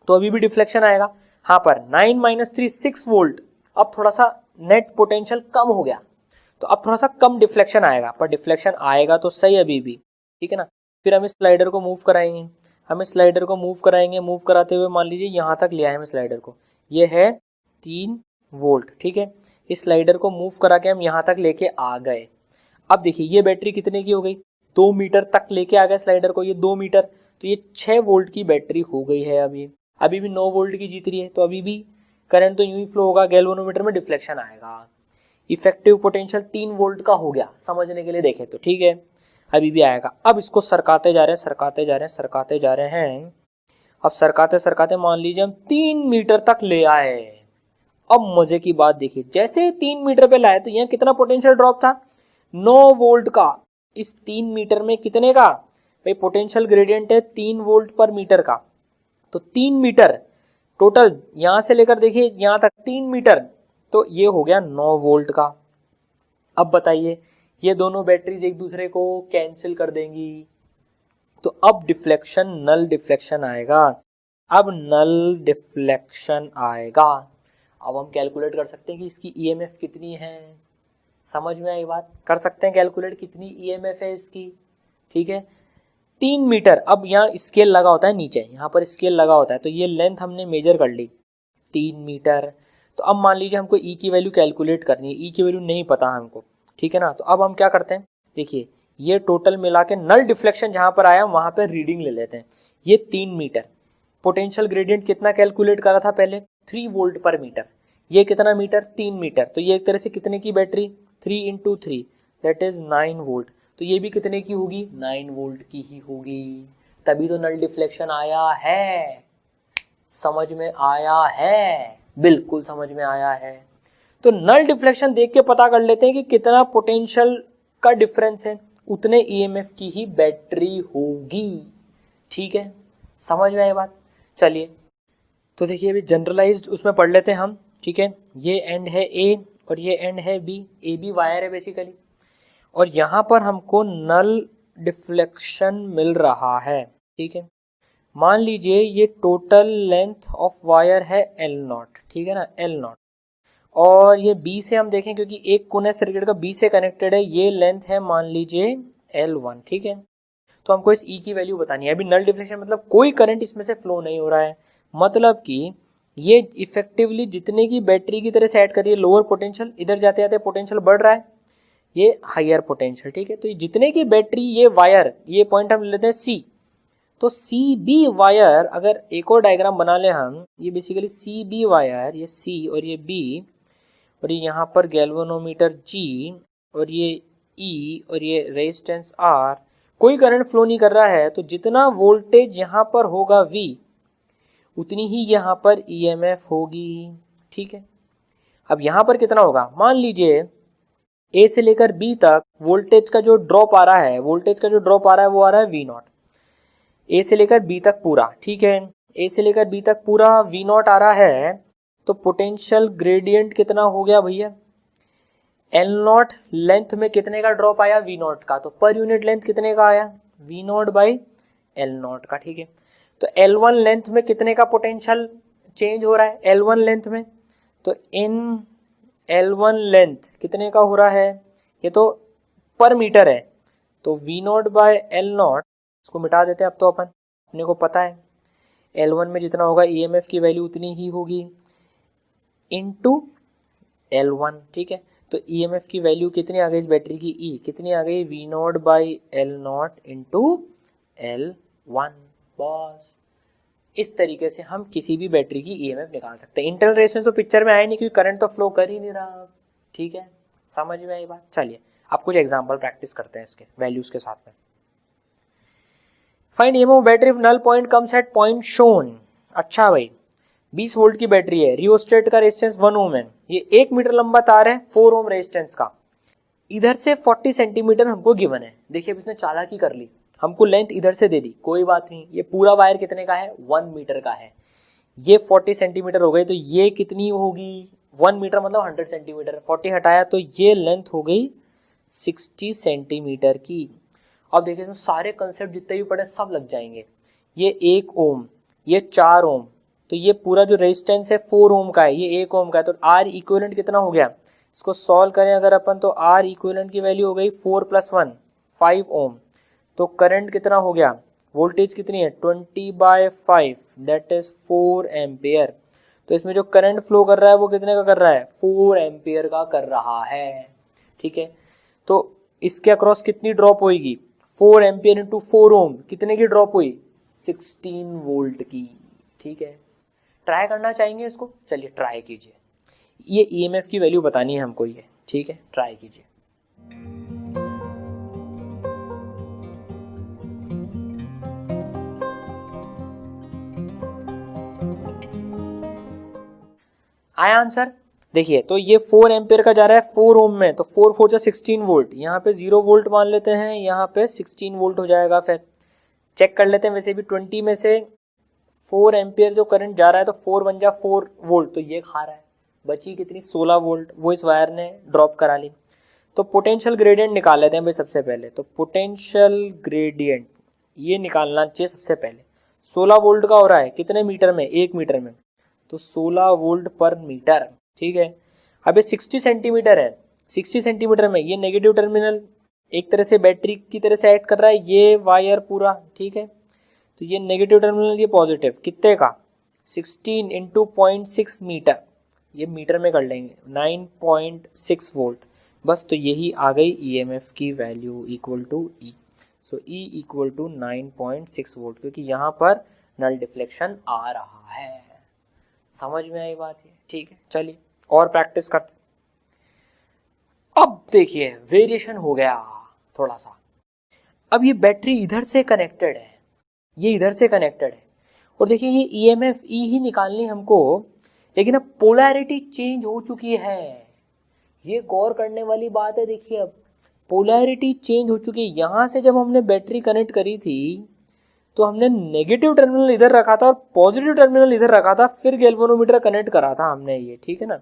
तो अभी भी डिफ्लेक्शन आएगा। हाँ, पर 9 - 3 6 वोल्ट। अब थोड़ा सा नेट पोटेंशियल कम हो गया, तो अब थोड़ा सा कम डिफ्लेक्शन आएगा, पर डिफ्लेक्शन आएगा तो सही अभी भी। ठीक है ना। फिर हम इस स्लाइडर को मूव कराएंगे, मूव कराते हुए मान लीजिए यहाँ तक ले आए हम स्लाइडर को, ये है 3 वोल्ट। ठीक है, इस स्लाइडर को मूव करा के हम यहाँ तक लेके आ गए। अब देखिए ये बैटरी कितने की हो गई? 2 मीटर तक लेके आ गए स्लाइडर को, ये 2 मीटर, तो ये 6 वोल्ट की बैटरी हो गई है। अभी भी 9 वोल्ट की जीत रही है, तो अभी भी करंट तो यूं ही फ्लो होगा, गैल्वेनोमीटर में डिफ्लेक्शन आएगा। इफेक्टिव पोटेंशियल 3 वोल्ट का हो गया, समझने के लिए देखें तो। ठीक है, अभी भी आएगा। अब इसको सरकाते जा रहे हैं। अब सरकाते मान लीजिए हम 3 मीटर तक ले आए। अब मजे की बात देखिए, जैसे 3 मीटर पे लाए तो यहाँ कितना पोटेंशियल ड्रॉप था? 9 वोल्ट का। इस 3 मीटर में कितने का भाई पोटेंशियल ग्रेडियंट है? 3 वोल्ट पर मीटर का। तो 3 मीटर टोटल, यहां से लेकर देखिए यहां तक 3 मीटर, तो ये हो गया 9 वोल्ट का। अब बताइए, ये दोनों बैटरीज एक दूसरे को कैंसिल कर देंगी, तो अब डिफ्लेक्शन, नल डिफ्लेक्शन आएगा। अब हम कैलकुलेट कर सकते हैं कि इसकी ईएमएफ कितनी है। समझ में आई बात? कर सकते हैं कैलकुलेट कितनी ईएमएफ है इसकी। ठीक है, 3 मीटर। अब यहाँ स्केल लगा होता है नीचे, यहाँ पर स्केल लगा होता है, तो ये लेंथ हमने मेजर कर ली 3 मीटर। तो अब मान लीजिए हमको ई की वैल्यू कैलकुलेट करनी है, ई की वैल्यू नहीं पता हमको। ठीक है ना, तो अब हम क्या करते हैं, देखिए ये टोटल मिला के नल डिफ्लेक्शन जहां पर आया वहां पर रीडिंग ले लेते हैं। ये 3 मीटर, पोटेंशियल ग्रेडियंट कितना कैलकुलेट करा था पहले? 3 वोल्ट पर मीटर। ये कितना मीटर? 3 मीटर। तो ये एक तरह से कितने की बैटरी? 3 × 3 that is 9 volt. तो ये भी कितने की होगी? 9 वोल्ट की ही होगी। तभी तो नल डिफ्लेक्शन आया है। समझ में आया है? बिल्कुल समझ में आया है। तो नल डिफ्लेक्शन देख के पता कर लेते हैं कि कितना पोटेंशियल का डिफरेंस है, उतने ईएमएफ की ही बैटरी होगी। ठीक है, समझ में आई बात? चलिए तो देखिए अभी जनरलाइज्ड उसमें पढ़ लेते हैं हम। ठीक है, ये एंड है ए और ये एंड है बी, ए बी वायर है बेसिकली, और यहां पर हमको नल डिफ्लेक्शन मिल रहा है। ठीक है, मान लीजिए ये टोटल लेंथ ऑफ वायर है L0। ठीक है ना, L0, और ये B से हम देखें क्योंकि एक कोने सर्किट का B से कनेक्टेड है, ये लेंथ है मान लीजिए L1। ठीक है, तो हमको इस E की वैल्यू बतानी है। अभी नल डिफ्लेक्शन मतलब कोई करंट इसमें से फ्लो नहीं हो रहा है, मतलब कि ये इफेक्टिवली जितने की बैटरी की तरह सेट करिए लोअर पोटेंशियल, इधर जाते जाते पोटेंशियल बढ़ रहा है, ये हायर पोटेंशियल। ठीक है, तो जितने की बैटरी, ये वायर, ये पॉइंट हम लेते हैं C, तो CB वायर, अगर एक और डायग्राम बना ले हम, ये बेसिकली CB वायर, ये C और ये B, और ये यहाँ पर गैल्वेनोमीटर G, और ये E और ये रेजिस्टेंस R, कोई करंट फ्लो नहीं कर रहा है, तो जितना वोल्टेज यहाँ पर होगा V, उतनी ही यहाँ पर EMF होगी। ठीक है, अब यहाँ पर कितना होगा? मान लीजिए A से लेकर B तक वोल्टेज का जो ड्रॉप आ रहा है, वो आ रहा है V0। A से लेकर B तक पूरा, ठीक है, A से लेकर B तक पूरा V0 आ रहा है, तो पोटेंशियल ग्रेडियंट कितना हो गया भैया? L0 लेंथ में कितने का ड्रॉप आया? V0 का। तो पर यूनिट लेंथ कितने का आया? V0/L0 का। ठीक है, तो L1 लेंथ में कितने का पोटेंशियल चेंज हो रहा है? L1 लेंथ में, तो इन L1 लेंथ कितने का हो रहा है? ये तो पर मीटर है, तो V0/L0, इसको मिटा देते हैं अब तो अपने को पता है L1 में जितना होगा EMF की वैल्यू उतनी ही होगी इनटू L1। ठीक है, तो EMF की वैल्यू कितनी आ गई इस बैटरी की? E कितनी आ गई? V0/L0 into L1। बस इस तरीके से हम किसी भी बैटरी की EMF निकाल सकते हैं। इंटरनल रेजिस्टेंस तो पिक्चर में आया नहीं क्योंकि करंट तो फ्लो कर ही नहीं रहा। ठीक है, समझ में आई बात? चलिए अब कुछ एग्जांपल प्रैक्टिस करते हैं इसके वैल्यूज के साथ में। Find EMF battery if null point comes at point shown. अच्छा भाई 20 वोल्ट की बैटरी है, रियोस्टेट का रेजिस्टेंस 1 ओम है, ये 1 मीटर लंबा तार है 4 ओम रेजिस्टेंस का, इधर से 40 सेंटीमीटर हमको गिवन है। देखिए अब इसने चालाकी कर ली, हमको लेंथ इधर से दे दी, कोई बात नहीं, ये पूरा वायर कितने का है 1 मीटर का है, ये 40 सेंटीमीटर हो गई, तो ये कितनी होगी 1 मीटर मतलब 100 सेंटीमीटर, 40 हटाया तो ये लेंथ हो गई 60 सेंटीमीटर की। अब देखिए इसमें सारे कंसेप्ट जितने भी पड़े सब लग जाएंगे। ये 1 ओम, ये 4 ओम, तो ये पूरा जो रेजिस्टेंस है 4 ओम का है, ये 1 ओम का है, तो आर इक्विवेलेंट कितना हो गया, इसको सॉल्व करें अगर अपन तो आर इक्विवेलेंट की वैल्यू हो गई 4 + 1 5 ओम। तो करंट कितना हो गया, वोल्टेज कितनी है 20/5 दैट इज 4 एम्पियर। तो इसमें जो करंट फ्लो कर रहा है वो कितने का कर रहा है 4 एम्पियर का कर रहा है। ठीक है, तो इसके अक्रॉस कितनी ड्रॉप होगी 4 एम्पियर इंटू 4 ओम, कितने की ड्रॉप हुई 16 वोल्ट की। ठीक है, ट्राई करना चाहेंगे इसको, चलिए ट्राई कीजिए, ये ईएमएफ की वैल्यू बतानी है हमको ये। ठीक है, ट्राई कीजिए। आया आंसर, देखिए तो ये 4 एम्पियर का जा रहा है 4 ओम में, तो 4 4 जा 16 वोल्ट, यहाँ पे 0 वोल्ट मान लेते हैं, यहाँ पे 16 वोल्ट हो जाएगा। फिर चेक कर लेते हैं, वैसे भी 20 में से 4 एम्पियर जो करंट जा रहा है तो 4 1 जा 4 वोल्ट, तो ये खा रहा है, बची कितनी 16 वोल्ट, वो इस वायर ने ड्रॉप करा ली। तो पोटेंशियल ग्रेडियंट निकाल लेते हैं भाई सबसे पहले, तो पोटेंशियल ग्रेडियंट ये निकालना चाहिए सबसे पहले। 16 वोल्ट का हो रहा है कितने मीटर में 1 मीटर में, तो 16 वोल्ट पर मीटर। ठीक है, अब ये 60 सेंटीमीटर है, 60 सेंटीमीटर में ये नेगेटिव टर्मिनल एक तरह से बैटरी की तरह से एक्ट कर रहा है, ये वायर पूरा। ठीक है, तो ये नेगेटिव टर्मिनल ये पॉजिटिव, कितने का 16 इंटू 0.6 मीटर, ये मीटर में कर लेंगे 9.6 वोल्ट, बस। तो यही आ गई ईएमएफ की value equal to E. So E equal to 9.6 volt, क्योंकि यहाँ पर नल डिफ्लेक्शन आ रहा है। समझ में आई बात है? ठीक है, चलिए और प्रैक्टिस करते। अब देखिए वेरिएशन हो गया थोड़ा सा। अब ये बैटरी इधर से कनेक्टेड है, ये इधर से कनेक्टेड है, और देखिए ये ईएमएफ ई ही निकालनी हमको, लेकिन अब पोलैरिटी चेंज हो चुकी है। ये गौर करने वाली बात है। देखिए अब पोलैरिटी चेंज हो चुकी है। यहाँ से जब हमने बैटरी कनेक्ट करी थी तो हमने नेगेटिव टर्मिनल इधर रखा था और पॉजिटिव टर्मिनल इधर रखा था, फिर गैल्वेनोमीटर कनेक्ट करा था हमने ये। ठीक है ना,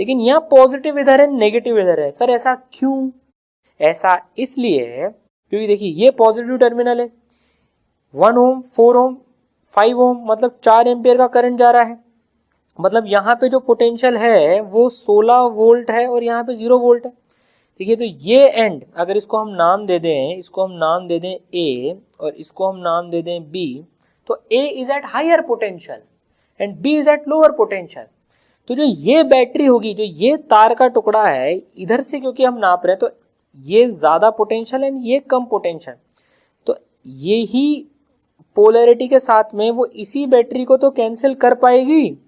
लेकिन यहाँ पॉजिटिव इधर है नेगेटिव इधर है। सर ऐसा क्यों? ऐसा इसलिए है क्योंकि देखिए ये पॉजिटिव टर्मिनल है, 1 ओम 4 ओम 5 ओम मतलब 4 एम्पियर का करंट जा रहा है, मतलब यहाँ पे जो पोटेंशियल है वो 16 वोल्ट है और यहाँ पे 0 वोल्ट है। देखिए तो ये एंड अगर इसको हम नाम दे दें, इसको हम नाम दे दें ए और इसको हम नाम दे दें बी, तो A is at higher potential and B is at lower potential. तो जो ये बैटरी होगी, जो ये तार का टुकड़ा है इधर से क्योंकि हम नाप रहे हैं, तो ये ज्यादा पोटेंशियल एंड ये कम पोटेंशियल, तो ये ही पोलैरिटी के साथ में वो इसी बैटरी को तो कैंसिल कर पाएगी,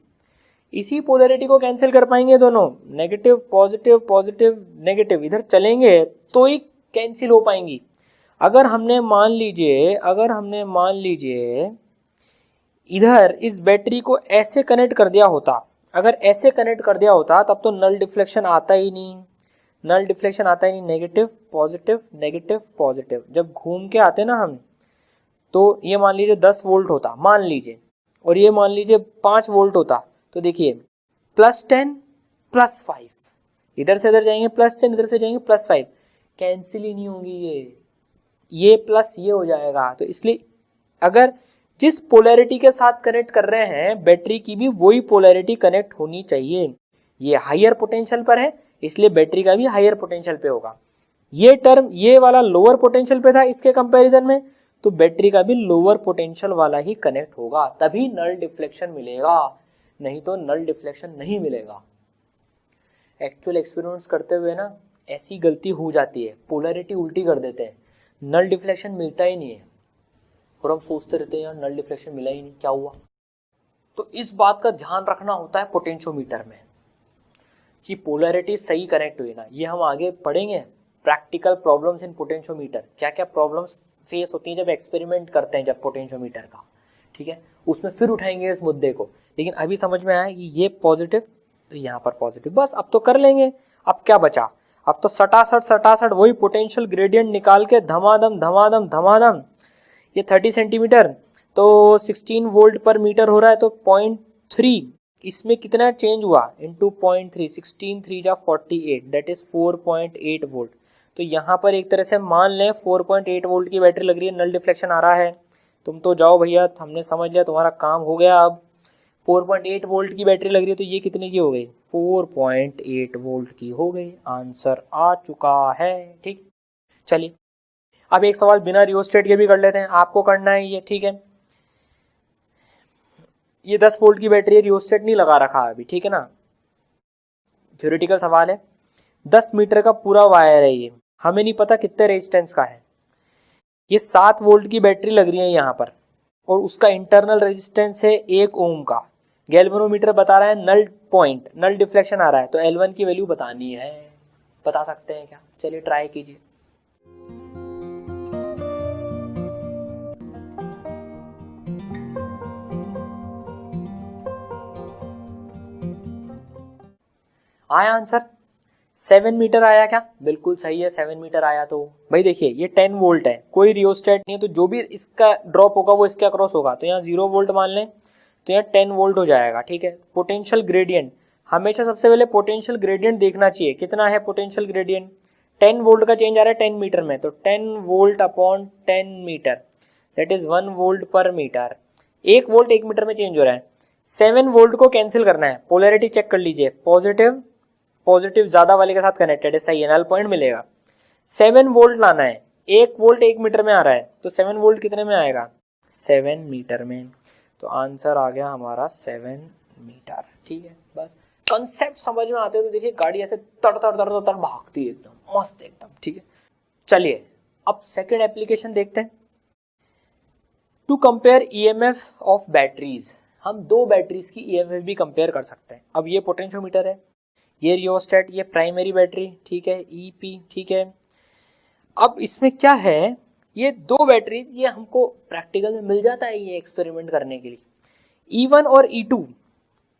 इसी पोलैरिटी को कैंसिल कर पाएंगे दोनों, नेगेटिव पॉजिटिव पॉजिटिव नेगेटिव इधर चलेंगे तो ही कैंसिल हो पाएंगी। अगर हमने मान लीजिए इधर इस बैटरी को ऐसे कनेक्ट कर दिया होता, अगर ऐसे कनेक्ट कर दिया होता तब तो नल डिफ्लेक्शन आता ही नहीं, नल डिफ्लेक्शन आता ही नहीं। नेगेटिव पॉजिटिव जब घूम के आते ना हम, तो ये मान लीजिए 10 वोल्ट होता मान लीजिए, और ये मान लीजिए 5 वोल्ट होता, तो देखिए +10 +5 इधर से इधर जाएंगे, +10 इधर से जाएंगे +5, कैंसिल ही नहीं होंगी ये प्लस ये हो जाएगा। तो इसलिए अगर जिस पोलैरिटी के साथ कनेक्ट कर रहे हैं बैटरी की भी वही पोलैरिटी कनेक्ट होनी चाहिए। ये हायर पोटेंशियल पर है इसलिए बैटरी का भी हायर पोटेंशियल पे होगा। ये टर्म ये वाला लोअर पोटेंशियल पे था इसके कंपैरिजन में, तो बैटरी का भी लोअर पोटेंशियल वाला ही कनेक्ट होगा, तभी नल डिफ्लेक्शन मिलेगा, नहीं तो नल डिफ्लेक्शन नहीं मिलेगा। एक्चुअल एक्सपेरिमेंट्स करते हुए ना ऐसी गलती हो जाती है, पोलैरिटी उल्टी कर देते हैं, नल डिफ्लेक्शन मिलता ही नहीं है और हम सोचते रहते हैं यार नल डिफ्लेक्शन मिला ही नहीं, क्या हुआ। तो इस बात का ध्यान रखना होता है पोटेंशियोमीटर में कि पोलैरिटी सही कनेक्ट हुई ना। ये हम आगे पढ़ेंगे प्रैक्टिकल प्रॉब्लम्स इन पोटेंशियोमीटर, क्या क्या प्रॉब्लम्स फेस होती है जब एक्सपेरिमेंट करते हैं, जब पोटेंशियोमीटर का, ठीक है, उसमें फिर उठाएंगे इस मुद्दे को। लेकिन अभी समझ में आया कि ये पॉजिटिव, तो यहाँ पर पॉजिटिव, बस अब तो कर लेंगे। अब क्या बचा, अब तो सटासट वही पोटेंशियल ग्रेडियंट निकाल के धमाधम धमाधम धमाधम। ये 30 सेंटीमीटर तो 16 वोल्ट पर मीटर हो रहा है, तो 0.3 इसमें कितना चेंज हुआ इंटू 0.3, 16 3 जा 48, दैट इज 4.8 वोल्ट। तो यहाँ पर एक तरह से मान लें 4.8 वोल्ट की बैटरी लग रही है, नल डिफ्लेक्शन आ रहा है। तुम तो जाओ भैया, हमने समझ लिया, तुम्हारा काम हो गया। अब 4.8 वोल्ट की बैटरी लग रही है, तो ये कितने की हो गई, 4.8 वोल्ट की हो गई। आंसर आ चुका है, ठीक। चलिए अब एक सवाल बिना रियोस्टेट के भी कर लेते हैं, आपको करना है ये, ठीक है। ये 10 वोल्ट की बैटरी है, रियोस्टेट नहीं लगा रखा अभी, ठीक है ना, थ्योरेटिकल सवाल है। 10 मीटर का पूरा वायर है ये, हमें नहीं पता कितने रेजिस्टेंस का है। ये 7 वोल्ट की बैटरी लग रही है यहाँ पर, और उसका इंटरनल रेजिस्टेंस है 1 ओम का। गैल्वेनोमीटर बता रहा है नल पॉइंट, नल डिफ्लेक्शन आ रहा है, तो L1 की वैल्यू बतानी है। बता सकते हैं क्या, चलिए ट्राई कीजिए। आया आंसर, 7 मीटर आया क्या, बिल्कुल सही है, 7 मीटर आया। तो भाई देखिए ये 10 वोल्ट है, कोई रियोस्टेट नहीं है, तो जो भी इसका ड्रॉप होगा वो इसके अक्रॉस होगा, तो यहाँ 0 वोल्ट मान लें, तो यहाँ 10 वोल्ट हो जाएगा, ठीक है। पोटेंशियल ग्रेडियंट, हमेशा सबसे पहले पोटेंशियल ग्रेडियंट देखना चाहिए, कितना है पोटेंशियल ग्रेडियंट, 10 वोल्ट का चेंज आ रहा है 10 मीटर में, तो 10 volt upon 10 meter, that is 1 volt per meter. 1 volt 1 meter में चेंज हो रहा है। 7 वोल्ट को कैंसिल करना है, पोलैरिटी चेक कर लीजिए, पॉजिटिव ज्यादा वाले के साथ कनेक्टेड है, सही है, नल पॉइंट मिलेगा। 7 वोल्ट लाना है, 1 वोल्ट 1 मीटर में आ रहा है, तो 7 वोल्ट कितने में आएगा, 7 मीटर में। तो आंसर आ गया हमारा 7 मीटर, ठीक है। बस कंसेप्ट समझ में आते हो तो देखिए गाड़ी ऐसे तड़ तड़ तड़ तड़ भागती है, एकदम मस्त एकदम, ठीक है। चलिए अब सेकेंड एप्लीकेशन देखते हैं। To compare EMF of batteries, हम दो बैटरीज की ईएमएफ भी कंपेयर कर सकते हैं। अब ये पोटेंशियोमीटर है, ये रियोस्टेट, ये प्राइमरी बैटरी, ठीक है, ईपी, ठीक है। अब इसमें क्या है, ये दो बैटरीज, ये हमको प्रैक्टिकल में मिल जाता है ये एक्सपेरिमेंट करने के लिए। E1 और E2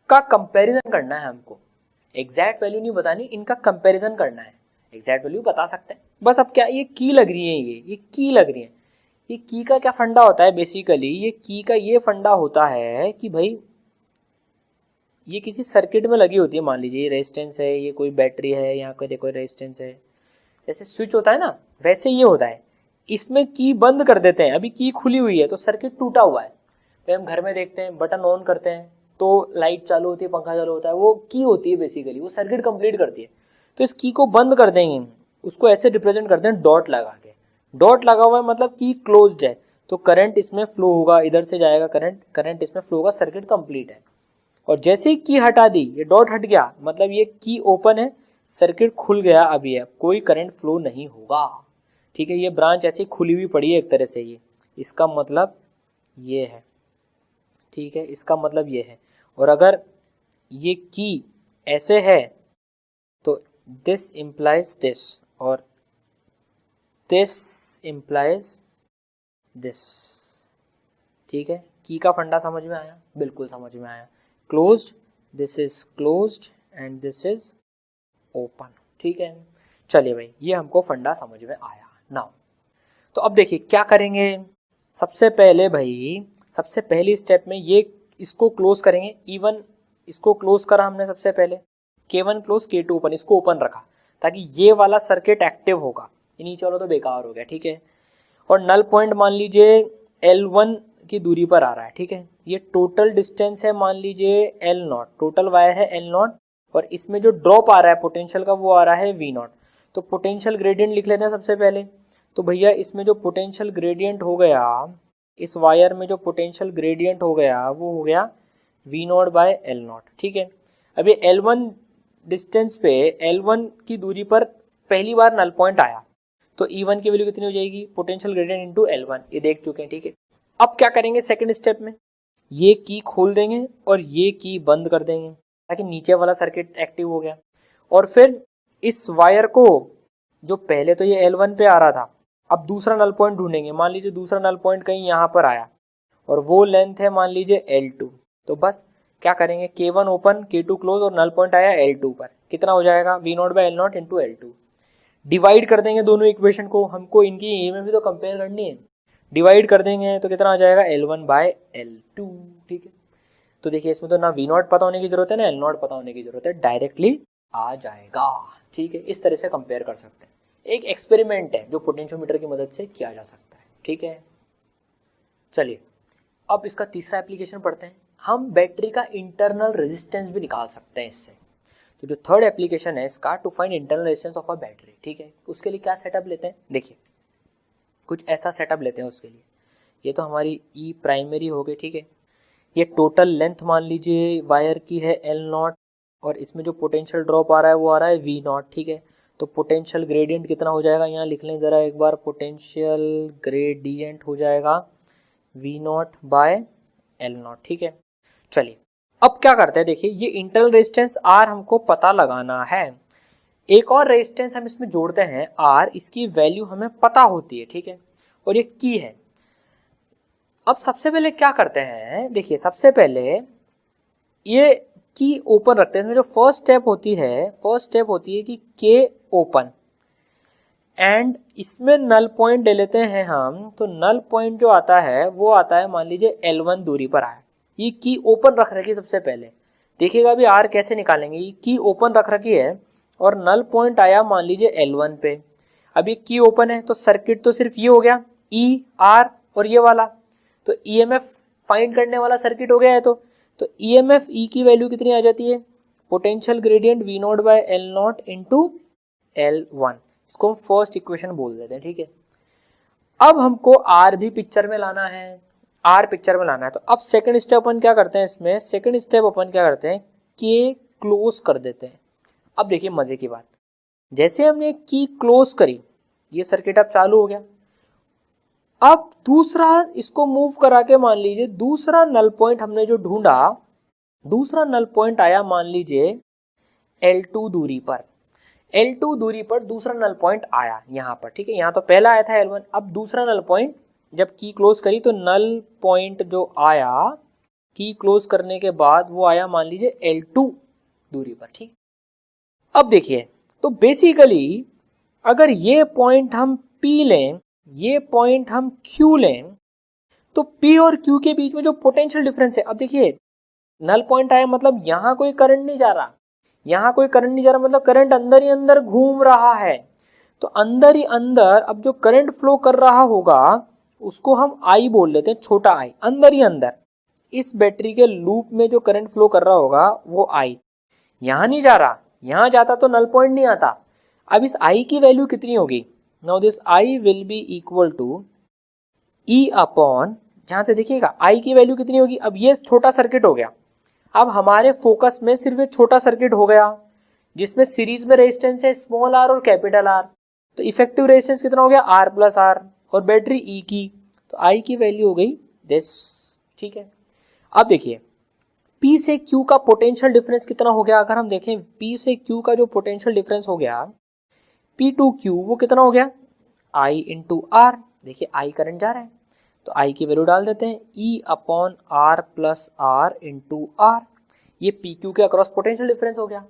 का कंपैरिजन करना है हमको, एग्जैक्ट वैल्यू नहीं बतानी, इनका कंपैरिजन करना है। एग्जैक्ट वैल्यू बता सकते हैं, बस अब क्या, ये की लग रही है, ये की लग रही है। ये की का क्या फंडा होता है, बेसिकली ये की का ये फंडा होता है कि भाई ये किसी सर्किट में लगी होती है, मान लीजिए ये रेजिस्टेंस है, ये कोई बैटरी है, यहाँ कोई देखो रेजिस्टेंस है, जैसे स्विच होता है ना, वैसे ये होता है। इसमें की बंद कर देते हैं, अभी की खुली हुई है तो सर्किट टूटा हुआ है। फिर हम घर में देखते हैं, बटन ऑन करते हैं तो लाइट चालू होती है, पंखा चालू होता है, वो की होती है बेसिकली, वो सर्किट कंप्लीट करती है। तो इस की को बंद कर देंगे, उसको ऐसे रिप्रेजेंट करते हैं डॉट लगा के। डॉट लगा हुआ है मतलब की क्लोज्ड है, तो करंट इसमें फ्लो होगा, इधर से जाएगा करंट इसमें फ्लो होगा, सर्किट कंप्लीट है। और जैसे ही की हटा दी, ये डॉट हट गया, मतलब ये की ओपन है, सर्किट खुल गया, अभी है, कोई करंट फ्लो नहीं होगा, ठीक है। ये ब्रांच ऐसी खुली हुई पड़ी है एक तरह से, ये इसका मतलब ये है, ठीक है, इसका मतलब ये है। और अगर ये की ऐसे है तो दिस इंप्लाइज दिस और दिस इंप्लाइज दिस, ठीक है। की का फंडा समझ में आया, बिल्कुल समझ में आया। Closed, this is closed end this is open, ठीक है। चलिए भाई ये हमको फंडा समझ में आया। नाउ तो अब देखिए क्या करेंगे, सबसे पहले भाई सबसे पहली स्टेप में ये इसको क्लोज करेंगे। E1 इसको क्लोज करा हमने सबसे पहले, K1 क्लोज, K2 ओपन, इसको ओपन रखा ताकि ये वाला सर्किट एक्टिव होगा, ये नीचे वाला तो बेकार हो गया, ठीक है। और नल पॉइंट मान लीजिए L1 की दूरी पर आ रहा है, ठीक है। ये टोटल डिस्टेंस है, मान लीजिए L0, टोटल वायर है L0, और इसमें जो ड्रॉप आ रहा है पोटेंशियल का वो आ रहा है V0। तो पोटेंशियल ग्रेडियंट लिख लेते हैं सबसे पहले। तो भैया इसमें जो पोटेंशियल ग्रेडियंट हो गया, इस वायर में जो पोटेंशियल ग्रेडियंट हो गया वो हो गया V0 बाय L0, ठीक है। अभी L1 डिस्टेंस पे, L1 की दूरी पर पहली बार नल पॉइंट आया, तो E1 की वैल्यू कितनी हो जाएगी, पोटेंशियल ग्रेडियंट इनटू L1, ये देख चुके हैं, ठीक है। अब क्या करेंगे सेकंड स्टेप में, ये की खोल देंगे और ये की बंद कर देंगे ताकि नीचे वाला सर्किट एक्टिव हो गया। और फिर इस वायर को, जो पहले तो ये L1 पे आ रहा था, अब दूसरा नल पॉइंट ढूंढेंगे, मान लीजिए दूसरा नल पॉइंट कहीं यहाँ पर आया और वो लेंथ है मान लीजिए L2, तो बस क्या करेंगे, K1 ओपन K2 क्लोज और नल पॉइंट आया L2 पर, कितना हो जाएगा V0/L0 इंटू L2। डिवाइड कर देंगे दोनों इक्वेशन को, हमको इनकी ईएमएफ भी तो कंपेयर करनी है, डिवाइड कर देंगे तो कितना आ जाएगा L1/L2। ठीक है, तो देखिए इसमें तो ना V0 पता होने की जरूरत है ना L0 पता होने की जरूरत है, डायरेक्टली आ जाएगा। ठीक है, इस तरह से कंपेयर कर सकते हैं, एक एक्सपेरिमेंट है जो पोटेंशियोमीटर की मदद से किया जा सकता है। ठीक है, चलिए अब इसका तीसरा एप्लीकेशन पढ़ते हैं। हम बैटरी का इंटरनल रेजिस्टेंस भी निकाल सकते हैं इससे। तो जो थर्ड एप्लीकेशन है इसका, to find internal resistance of a battery. ठीक है, उसके लिए क्या सेटअप लेते हैं, देखिए कुछ ऐसा सेटअप लेते हैं उसके लिए। ये तो हमारी ई प्राइमरी हो गई। ठीक है, ये टोटल लेंथ मान लीजिए वायर की है L0 और इसमें जो पोटेंशियल ड्रॉप आ रहा है वो आ रहा है V0। ठीक है, तो पोटेंशियल ग्रेडियंट कितना हो जाएगा, यहाँ लिख लें ज़रा एक बार, पोटेंशियल ग्रेडियंट हो जाएगा V0/L0। ठीक है, चलिए अब क्या करते हैं, देखिए ये इंटरनल रेजिस्टेंस R हमको पता लगाना है। एक और रेजिस्टेंस हम इसमें जोड़ते हैं R, इसकी वैल्यू हमें पता होती है। ठीक है, और ये की है। अब सबसे पहले क्या करते हैं, देखिए सबसे पहले ये की ओपन रखते हैं। इसमें जो फर्स्ट स्टेप होती है कि के ओपन, एंड इसमें नल पॉइंट ले लेते हैं हम। तो नल पॉइंट जो आता है वो आता है मान लीजिए L1 दूरी पर आया, ये की ओपन रख रखी है सबसे पहले। देखिएगा अभी R कैसे निकालेंगे, ये की ओपन रख रखी है और नल पॉइंट आया मान लीजिए L1 पे। अब ये की ओपन है तो सर्किट तो सिर्फ ये हो गया E R और ये वाला, तो EMF फाइंड करने वाला सर्किट हो गया है। तो EMF E की वैल्यू कितनी आ जाती है, potential gradient V0/L0 into L1, इसको हम फर्स्ट इक्वेशन बोल देते हैं। ठीक है, अब हमको R भी पिक्चर में लाना है, तो अब सेकंड स्टेप अपन क्या करते हैं, इसमें सेकंड स्टेप अपन क्या करते हैं, के क्लोज कर देते हैं। अब देखिए मजे की बात, जैसे हमने की क्लोज करी, ये सर्किट अब चालू हो गया। अब दूसरा इसको मूव करा के मान लीजिए दूसरा नल पॉइंट हमने जो ढूंढा, दूसरा नल पॉइंट आया मान लीजिए L2 दूरी पर, L2 दूरी पर दूसरा नल पॉइंट आया यहाँ पर। ठीक है, यहाँ तो पहला आया था L1, अब दूसरा नल पॉइंट जब की क्लोज करी तो नल पॉइंट जो आया की क्लोज करने के बाद वो आया मान लीजिए L2 दूरी पर। ठीक, अब देखिए तो बेसिकली अगर ये पॉइंट हम P लें, ये पॉइंट हम Q लें, तो P और Q के बीच में जो पोटेंशियल डिफरेंस है, अब देखिए नल पॉइंट आया मतलब यहां कोई करंट नहीं जा रहा, मतलब करंट अंदर ही अंदर घूम रहा है। तो अंदर ही अंदर अब जो करंट फ्लो कर रहा होगा उसको हम I बोल लेते हैं, छोटा I। अंदर ही अंदर इस बैटरी के लूप में जो करंट फ्लो कर रहा होगा वो I, यहां नहीं जा रहा, यहां जाता तो नल पॉइंट नहीं आता। अब इस I की वैल्यू कितनी होगी, now this I will be equal to E upon, जहां से देखिएगा I की वैल्यू कितनी होगी, अब ये छोटा सर्किट हो गया, अब हमारे फोकस में सिर्फ एक छोटा सर्किट हो गया जिसमें सीरीज में रेजिस्टेंस है स्मॉल r और कैपिटल R, तो इफेक्टिव रेजिस्टेंस कितना हो गया R+R और बैटरी E की, तो I की वैल्यू हो गई दिस। ठीक है, अब देखिए P से Q का पोटेंशियल डिफरेंस कितना हो गया, अगर हम देखें P से Q का जो पोटेंशियल डिफरेंस हो गया P to Q वो कितना हो गया I इंटू R। देखिए I करंट जा रहा है तो I की वैल्यू डाल देते हैं E upon R+R into R, ये PQ के अक्रॉस पोटेंशियल डिफरेंस हो गया।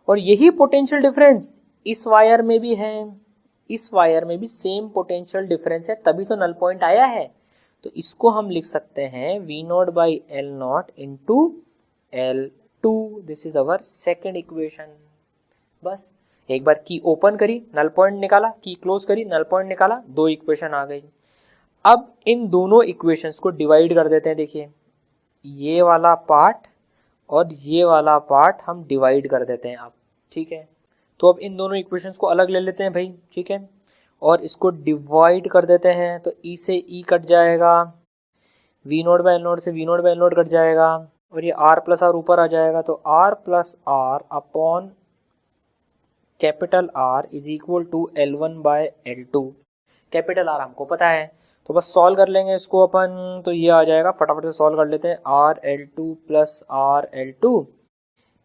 और यही पोटेंशियल डिफरेंस इस वायर में भी है, इस वायर में भी सेम पोटेंशियल डिफरेंस है, तभी तो नल पॉइंट आया है। तो इसको हम लिख सकते हैं V0/L0 into L2, this is our second equation. बस एक बार की ओपन करी, नल पॉइंट निकाला, की क्लोज करी, नल पॉइंट निकाला, दो इक्वेशन आ गई। अब इन दोनों इक्वेशंस को डिवाइड कर देते हैं। देखिए ये वाला पार्ट और ये वाला पार्ट हम डिवाइड कर देते हैं अब। ठीक है, तो अब इन दोनों इक्वेशंस को अलग ले लेते हैं भाई। ठीक है, और इसको डिवाइड कर देते हैं, तो E से E कट जाएगा, V0/L0 से V0/L0 कट जाएगा और ये R+R ऊपर आ जाएगा, तो R+R upon capital R is equal to L1/L2। Capital R हमको पता है तो बस सॉल्व कर लेंगे इसको अपन, तो ये आ जाएगा, फटाफट से सॉल्व कर लेते हैं। RL2 plus RL2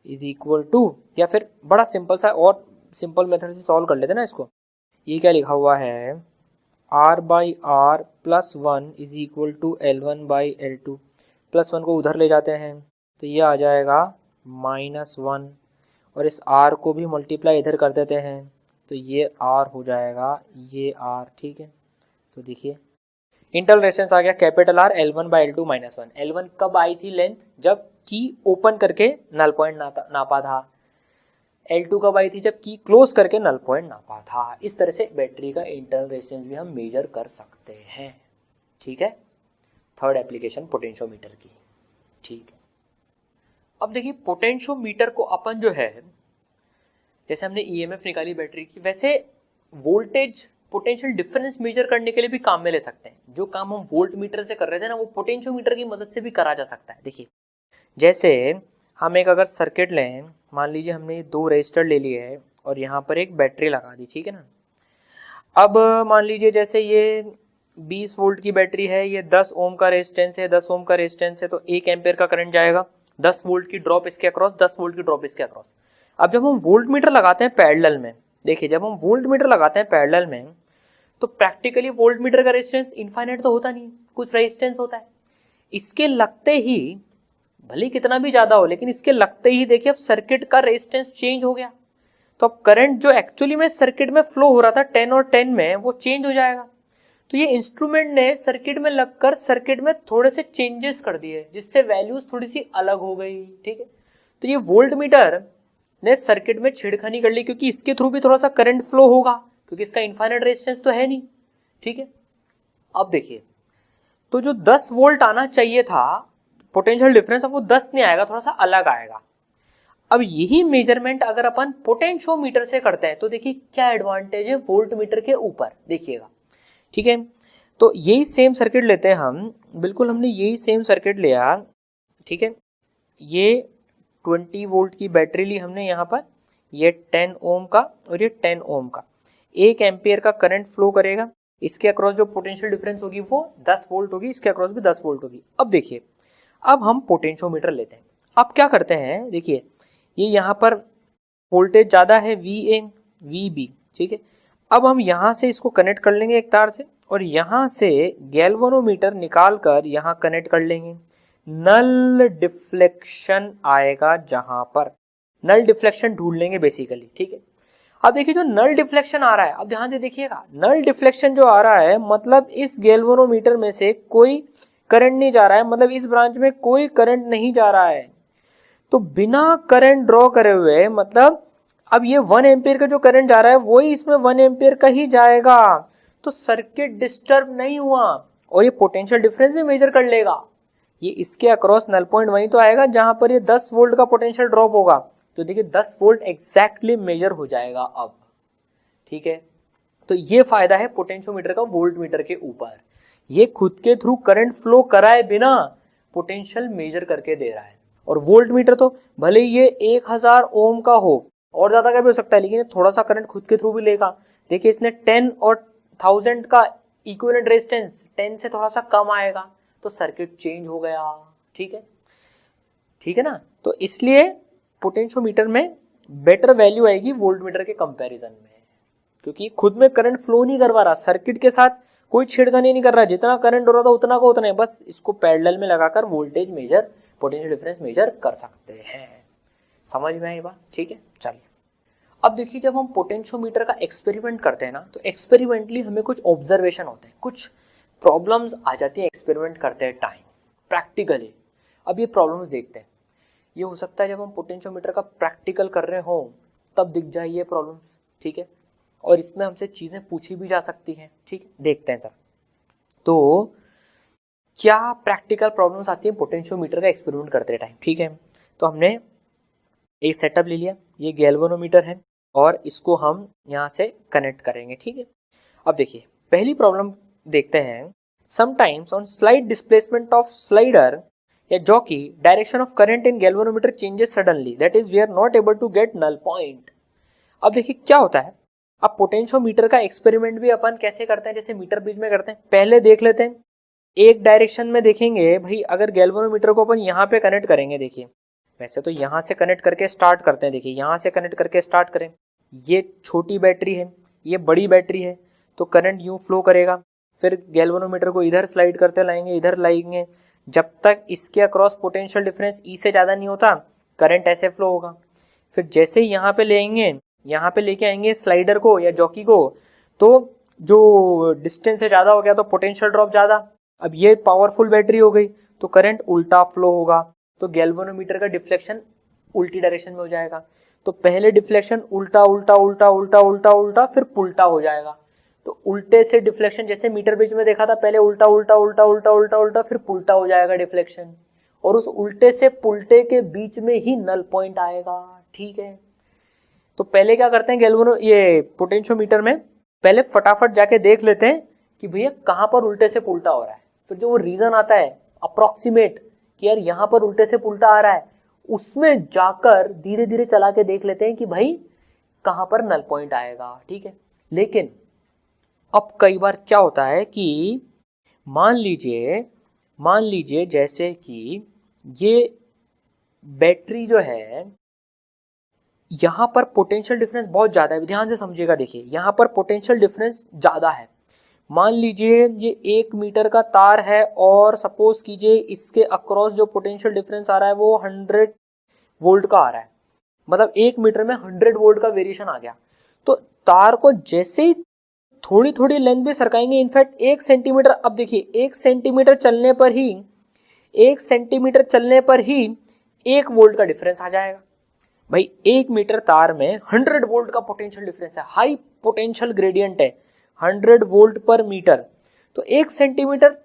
is equal to, या फिर बड़ा सिंपल सा और सिंपल मेथड से सॉल्व कर लेते हैं ना इसको। ये क्या लिखा हुआ है, R by R plus 1 is equal to L1 by L2, plus 1 को उधर ले जाते हैं तो ये आ जाएगा -1, और इस R को भी मल्टीप्लाई इधर कर देते हैं तो ये R हो जाएगा ये R, ठीक है। तो देखिए इंटरनल रेजिस्टेंस आ गया capital R, L1 by L2 -1। L1 कब आई थी लेंथ, जब की ओपन करके नल पॉइंट नापा था। L2 कब आई थी, जब की क्लोज करके नल पॉइंट नापा था। इस तरह से बैटरी का इंटरनल रेजिस्टेंस भी हम मेजर कर सकते हैं, ठीक है। थर्ड एप्लीकेशन पोटेंशियोमीटर की, ठीक है। अब देखिए पोटेंशियोमीटर को अपन जो है, जैसे हमने ईएमएफ निकाली बैटरी की, वैसे वोल्टेज पोटेंशियल डिफरेंस मेजर करने के लिए भी काम में ले सकते हैं। जो काम हम वोल्ट मीटर से कर रहे थे ना, वो पोटेंशियोमीटर की मदद से भी करा जा सकता है। देखिए जैसे हम एक अगर सर्किट लें, मान लीजिए हमने 2 रेजिस्टर ले लिए है और यहाँ पर एक बैटरी लगा दी, ठीक है ना। अब मान लीजिए जैसे ये 20 वोल्ट की बैटरी है, ये 10 ओम का रेजिस्टेंस है, 10 ओम का रेजिस्टेंस है तो 1 एम्पियर का करंट जाएगा, 10 वोल्ट की ड्रॉप इसके अक्रॉस, 10 वोल्ट की ड्रॉप इसके अक्रॉस। अब जब हम वोल्ट मीटर लगाते हैं पैरेलल में, देखिए जब हम वोल्ट मीटर लगाते हैं पैरेलल में तो प्रैक्टिकली वोल्ट मीटर का रेजिस्टेंस इनफाइनाइट तो होता नहीं, कुछ रेजिस्टेंस होता है। इसके लगते ही भले कितना भी ज्यादा हो, लेकिन इसके लगते ही देखिए अब सर्किट का रेजिस्टेंस चेंज हो गया। तो अब करंट जो एक्चुअली में सर्किट में फ्लो हो रहा था 10 और 10 में, वो चेंज हो जाएगा। तो ये इंस्ट्रूमेंट ने सर्किट में लगकर सर्किट में थोड़े से चेंजेस कर दिए, जिससे वैल्यूज थोड़ी सी अलग हो गई, ठीक है। तो ये वोल्ट मीटर ने सर्किट में छेड़खानी कर ली, क्योंकि इसके थ्रू भी थोड़ा सा करंट फ्लो होगा, क्योंकि इसका इनफाइनाइट रेजिस्टेंस तो है नहीं, ठीक है। अब देखिए तो जो 10 वोल्ट आना चाहिए था पोटेंशियल डिफरेंस, अब वो 10 नहीं आएगा, थोड़ा सा अलग आएगा। अब यही मेजरमेंट अगर अपन पोटेंशियोमीटर से करते हैं तो देखिए क्या एडवांटेज है वोल्ट मीटर के ऊपर, देखिएगा, ठीक है। तो यही सेम सर्किट लेते हैं हम, बिल्कुल हमने यही सेम सर्किट लिया, ठीक है। ये 20 वोल्ट की बैटरी ली हमने यहाँ पर, ये 10 ओम का और ये 10 ओम का, 1 एम्पियर का करंट फ्लो करेगा। इसके अक्रॉस जो पोटेंशियल डिफरेंस होगी वो 10 वोल्ट होगी, इसके अक्रॉस भी 10 वोल्ट होगी। अब देखिए अब हम पोटेंशियोमीटर लेते हैं। अब क्या करते हैं, देखिए ये यहाँ पर वोल्टेज ज़्यादा है VA VB, ठीक है। अब हम यहाँ से इसको कनेक्ट कर लेंगे एक तार से, और यहाँ से गैल्वेनोमीटर निकाल कर यहाँ कनेक्ट कर लेंगे। नल डिफ्लेक्शन आएगा, जहां पर नल डिफ्लेक्शन ढूंढ लेंगे बेसिकली, ठीक है। अब देखिए जो नल डिफ्लेक्शन आ रहा है, अब ध्यान से देखिएगा, नल डिफ्लेक्शन जो आ रहा है मतलब इस गैल्वेनोमीटर में से कोई करंट नहीं जा रहा है, मतलब इस ब्रांच में कोई करंट नहीं जा रहा है। तो बिना करंट ड्रॉ करे हुए, मतलब अब ये 1 एम्पियर का जो करंट जा रहा है वही इसमें 1 एम्पियर का ही जाएगा, तो सर्किट डिस्टर्ब नहीं हुआ और ये पोटेंशियल डिफरेंस भी मेजर कर लेगा। ये इसके अक्रॉस नल पॉइंट वहीं तो आएगा जहां पर ये 10 वोल्ट का पोटेंशियल ड्रॉप होगा, तो देखिए 10 वोल्ट एग्जैक्टली मेजर हो जाएगा अब, ठीक है। तो ये फायदा है पोटेंशियोमीटर का वोल्ट मीटर के ऊपर, ये खुद के थ्रू करंट फ्लो कराए बिना पोटेंशियल मेजर करके दे रहा है। और वोल्ट मीटर तो भले ये 1000 ओम का हो और ज्यादा का भी हो सकता है, लेकिन थोड़ा सा करंट खुद के थ्रू भी लेगा। देखिए इसने 10 और 1000 का इक्विवेलेंट रेजिस्टेंस 10 से थोड़ा सा कम आएगा, तो सर्किट चेंज हो गया, ठीक है, ठीक है ना। तो इसलिए पोटेंशियोमीटर में बेटर वैल्यू आएगी वोल्ट मीटर के कंपैरिजन में, क्योंकि खुद में करंट फ्लो नहीं करवा रहा, सर्किट के साथ कोई छेड़खानी नहीं कर रहा, जितना करंट हो रहा था उतना का उतना है, बस इसको पैरेलल में लगाकर voltage measure, potential difference measure कर सकते हैं। समझ में आई बात, ठीक है। चलिए अब देखिए जब हम पोटेंशियोमीटर का एक्सपेरिमेंट करते हैं ना, तो एक्सपेरिमेंटली हमें कुछ ऑब्जर्वेशन होते हैं, कुछ प्रॉब्लम्स आ जाती है एक्सपेरिमेंट करते हैं टाइम प्रैक्टिकली। अब ये प्रॉब्लम्स देखते हैं, ये हो सकता है जब हम पोटेंशियोमीटर का प्रैक्टिकल कर रहे हो तब दिख जाए ये प्रॉब्लम्स, ठीक है। और इसमें हमसे चीजें पूछी भी जा सकती हैं, ठीक है। देखते हैं सर तो क्या प्रैक्टिकल प्रॉब्लम्स आती है पोटेंशियोमीटर का एक्सपेरिमेंट करते टाइम, ठीक है। तो हमने एक सेटअप ले लिया, ये गैल्वेनोमीटर है और इसको हम यहाँ से कनेक्ट करेंगे, ठीक है। अब देखिए पहली प्रॉब्लम देखते हैं। Sometimes on slide displacement of slider या jockey direction of current in galvanometer changes suddenly, that is we are not able to get null point. अब देखिए क्या होता है, अब पोटेंशियोमीटर का एक्सपेरिमेंट भी अपन कैसे करते हैं, जैसे मीटर ब्रिज में करते हैं। पहले देख लेते हैं एक डायरेक्शन में, देखेंगे भाई अगर गैल्वेनोमीटर को अपन यहाँ पे कनेक्ट करेंगे, देखिए वैसे तो यहाँ से कनेक्ट करके स्टार्ट करते हैं, देखिए यहाँ से कनेक्ट करके स्टार्ट करें, ये छोटी बैटरी है ये बड़ी बैटरी है, तो करंट यूं फ्लो करेगा, फिर गैल्वेनोमीटर को इधर स्लाइड करते लाएंगे, इधर लाएंगे, जब तक इसके अक्रॉस पोटेंशियल डिफरेंस ई से ज़्यादा नहीं होता करंट ऐसे फ्लो होगा। फिर जैसे ही यहाँ पे लेंगे, यहाँ पे लेके आएंगे स्लाइडर को या जॉकी को, तो जो डिस्टेंस से ज़्यादा हो गया तो पोटेंशियल ड्रॉप ज़्यादा। अब ये पावरफुल बैटरी हो गई तो करंट उल्टा फ्लो होगा, तो गैल्वेनोमीटर का डिफ्लेक्शन उल्टी डायरेक्शन में हो जाएगा। तो पहले डिफ्लेक्शन उल्टा उल्टा उल्टा उल्टा उल्टा उल्टा फिर पुल्टा हो जाएगा। तो उल्टे से डिफ्लेक्शन जैसे मीटर ब्रिज में देखा था, पहले उल्टा उल्टा उल्टा उल्टा उल्टा उल्टा फिर पुल्टा हो जाएगा डिफ्लेक्शन, और उस उल्टे से पुल्टे के बीच में ही नल पॉइंट आएगा। ठीक है, तो पहले क्या करते हैं गैल्वेनो ये पोटेंशियोमीटर में, पहले फटाफट जाके देख लेते हैं कि भैया कहाँ पर उल्टे से पुल्टा हो रहा है। फिर जो वो रीजन आता है अप्रोक्सीमेट कि यार यहाँ पर उल्टे से पुल्टा आ रहा है, उसमें जाकर धीरे धीरे चला के देख लेते हैं कि भाई कहाँ पर नल पॉइंट आएगा। ठीक है, लेकिन अब कई बार क्या होता है कि मान लीजिए जैसे कि ये बैटरी जो है, यहां पर पोटेंशियल डिफरेंस बहुत ज्यादा है, ध्यान से समझिएगा। देखिए यहां पर पोटेंशियल डिफरेंस ज्यादा है। मान लीजिए ये 1 मीटर का तार है और सपोज कीजिए इसके अक्रॉस जो पोटेंशियल डिफरेंस आ रहा है वो 100 वोल्ट का आ रहा है, मतलब 1 मीटर में 100 वोल्ट का वेरिएशन आ गया। तो तार को जैसे ही थोड़ी थोड़ी लेंथ भी सरकाएंगे, इनफैक्ट 1 सेंटीमीटर, अब देखिए 1 सेंटीमीटर चलने पर ही 1 वोल्ट का डिफरेंस आ जाएगा। भाई 1 मीटर तार में 100 वोल्ट का पोटेंशियल डिफरेंस है, हाई पोटेंशियल ग्रेडियंट है 100 वोल्ट पर मीटर। तो 1 सेंटीमीटर